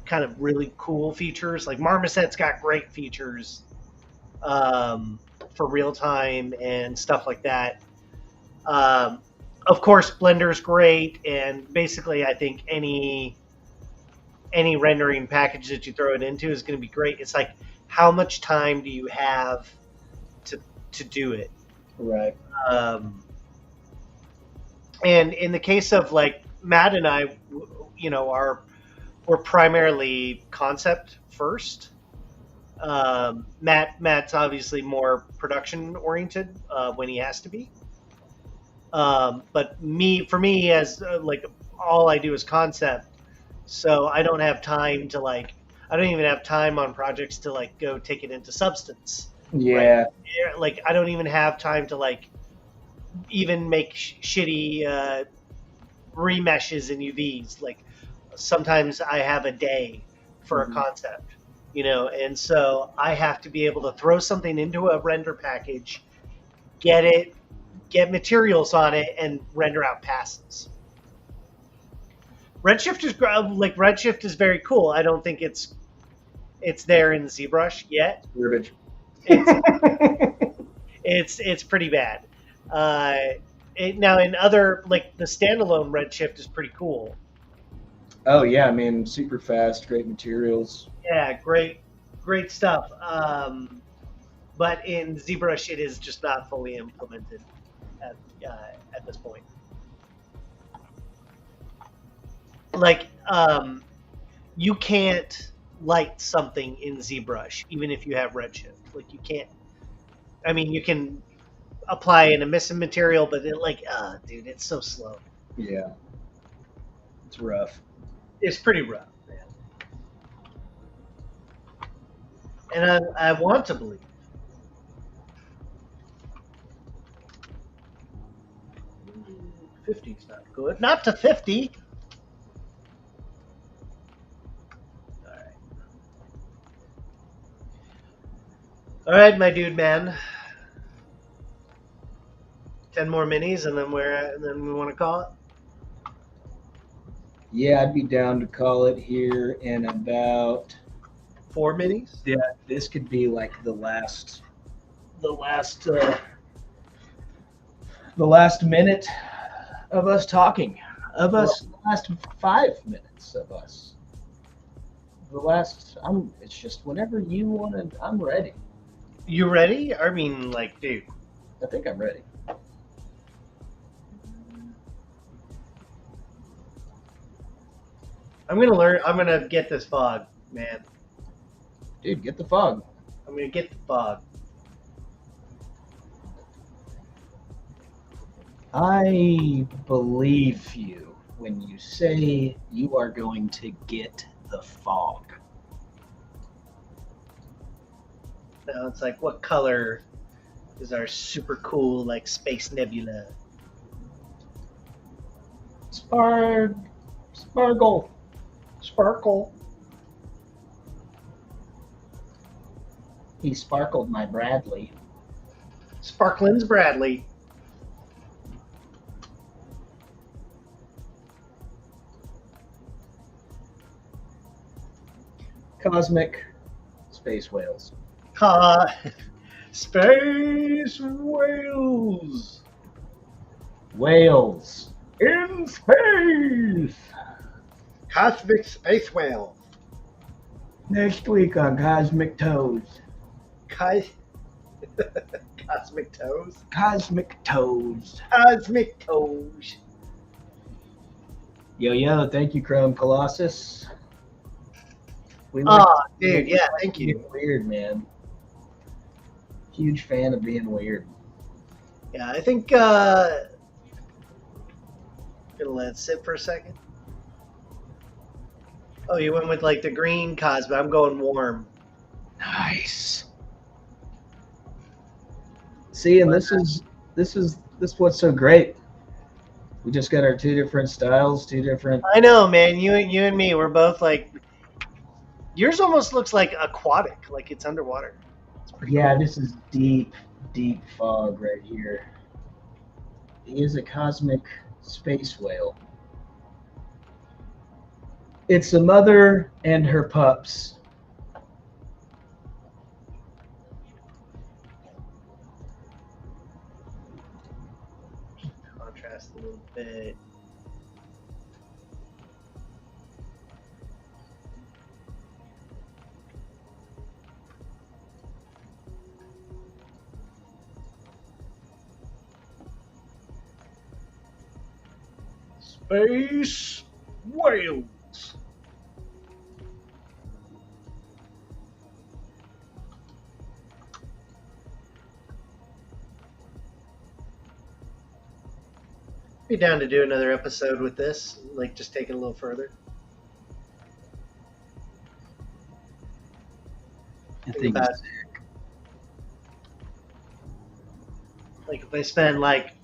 kind of really cool features. Like Marmoset's got great features for real time and stuff like that. Of course, Blender's great, and basically I think any any rendering package that you throw it into is going to be great. It's like, how much time do you have to do it? Right. And in the case of like Matt and I, we're primarily concept first. Matt's obviously more production oriented when he has to be. But for me, as like all I do is concept, so I don't have time to like. I don't even have time on projects to like go take it into substance. Yeah. Right? Like I don't even have time to like even make shitty remeshes in UVs. Like sometimes I have a day for a concept, and so I have to be able to throw something into a render package, get materials on it, and render out passes. Redshift is very cool. I don't think it's there in ZBrush yet. Garbage. It's pretty bad. Now in other, like the standalone Redshift is pretty cool. Oh yeah, I mean, super fast, great materials. Yeah, great stuff. But in ZBrush, it is just not fully implemented at this point. Like, you can't light something in ZBrush, even if you have Redshift. Like, you can't. I mean, you can apply an emissive material, but dude, it's so slow. Yeah, it's rough. It's pretty rough, man. And I want to believe. $50's not good. Not to 50. All right, my dude, man. 10 more minis, and then we want to call it. Yeah, I'd be down to call it here in about 4 minis. Yeah, this could be like the last minute of us talking. The last 5 minutes of us. It's just whenever you want to. I'm ready. You ready? I mean, like, dude. I think I'm ready. I'm gonna get this fog, man. Dude, get the fog. I'm gonna get the fog. I believe you when you say you are going to get the fog. Now it's like, what color is our super cool, like, space nebula? Sparkle. He sparkled my Bradley. Sparklin's Bradley. Cosmic space whales. Space whales. Whales in space. Cosmic space whale. Next week on Cosmic Toes. Cosmic toes. Cosmic Toes. Cosmic toes. Yo, thank you, Chrome Colossus. Dude, yeah, thank you. Weird, man. Huge fan of being weird. Yeah, I think gonna let it sit for a second. Oh, you went with like the green Cosmic. I'm going warm. Nice. See, and this is what's so great. We just got our 2 different styles, 2 different. I know, man. You and me, we're both like. Yours almost looks like aquatic, like it's underwater. Yeah, this is deep fog right here. He is a cosmic space whale. It's a mother and her pups. Contrast a little bit. Space whales. Be down to do another episode with this, like just take it a little further. I think about, like if I spend like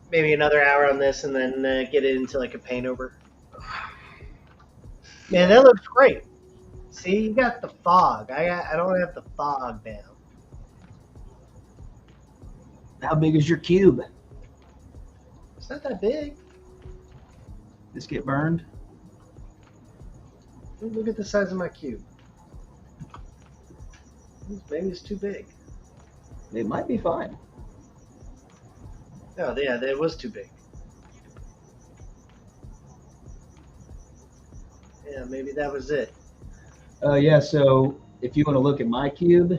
maybe another hour on this and then get it into like a paint over. Man, that looks great. See, you got the fog. I don't have the fog down. how big is your cube? It's not that big. This get burned? Look at the size of my cube. Maybe it's too big. It might be fine. Oh, yeah, it was too big. Yeah, maybe that was it. Yeah, so if you want to look at my cube,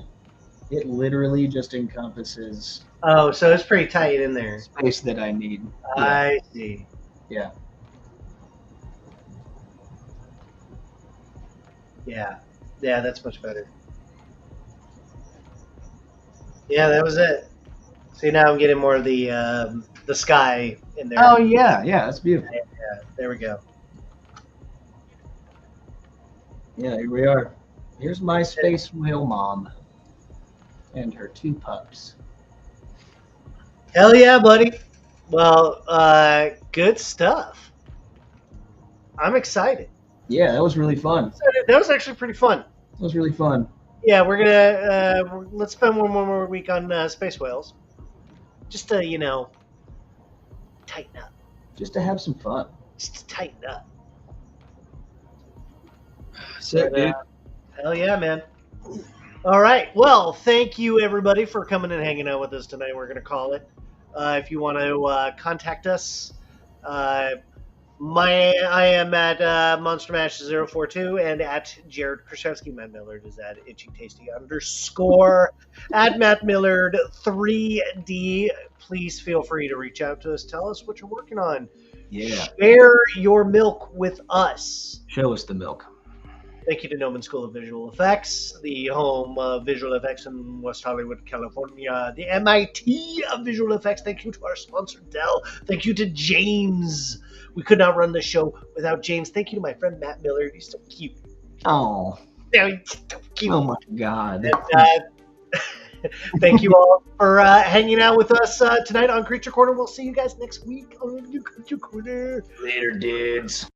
it literally just encompasses Oh, so it's pretty tight in there. space that I need. I see. Yeah. Yeah. Yeah, that's much better. Yeah, that was it. See, now I'm getting more of the sky in there. Oh, yeah, that's beautiful. Yeah, there we go. Yeah, here we are. Here's my space whale mom and her 2 pups. Hell yeah, buddy. Well, good stuff. I'm excited. Yeah, that was really fun. That was actually pretty fun. That was really fun. Yeah, we're gonna let's spend one more week on space whales, just to tighten up. Just to have some fun. Just to tighten up. Sick, dude. Hell yeah, man. All right. Well, thank you everybody for coming and hanging out with us tonight. We're gonna call it. If you want to contact us, I am at MonsterMash042 and at Jared Krichevsky. Matt Millard is at ItchyTasty _ at Matt Millard 3D. Please feel free to reach out to us. Tell us what you're working on. Yeah. Share your milk with us. Show us the milk. Thank you to Gnomon School of Visual Effects, the home of visual effects in West Hollywood, California, the MIT of visual effects. Thank you to our sponsor, Dell. Thank you to James. We could not run the show without James. Thank you to my friend Matt Millard. He's so cute. Oh. Yeah, he's so cute. Oh, my God. And, thank you all for hanging out with us tonight on Creature Corner. We'll see you guys next week on Creature Corner. Later, dudes.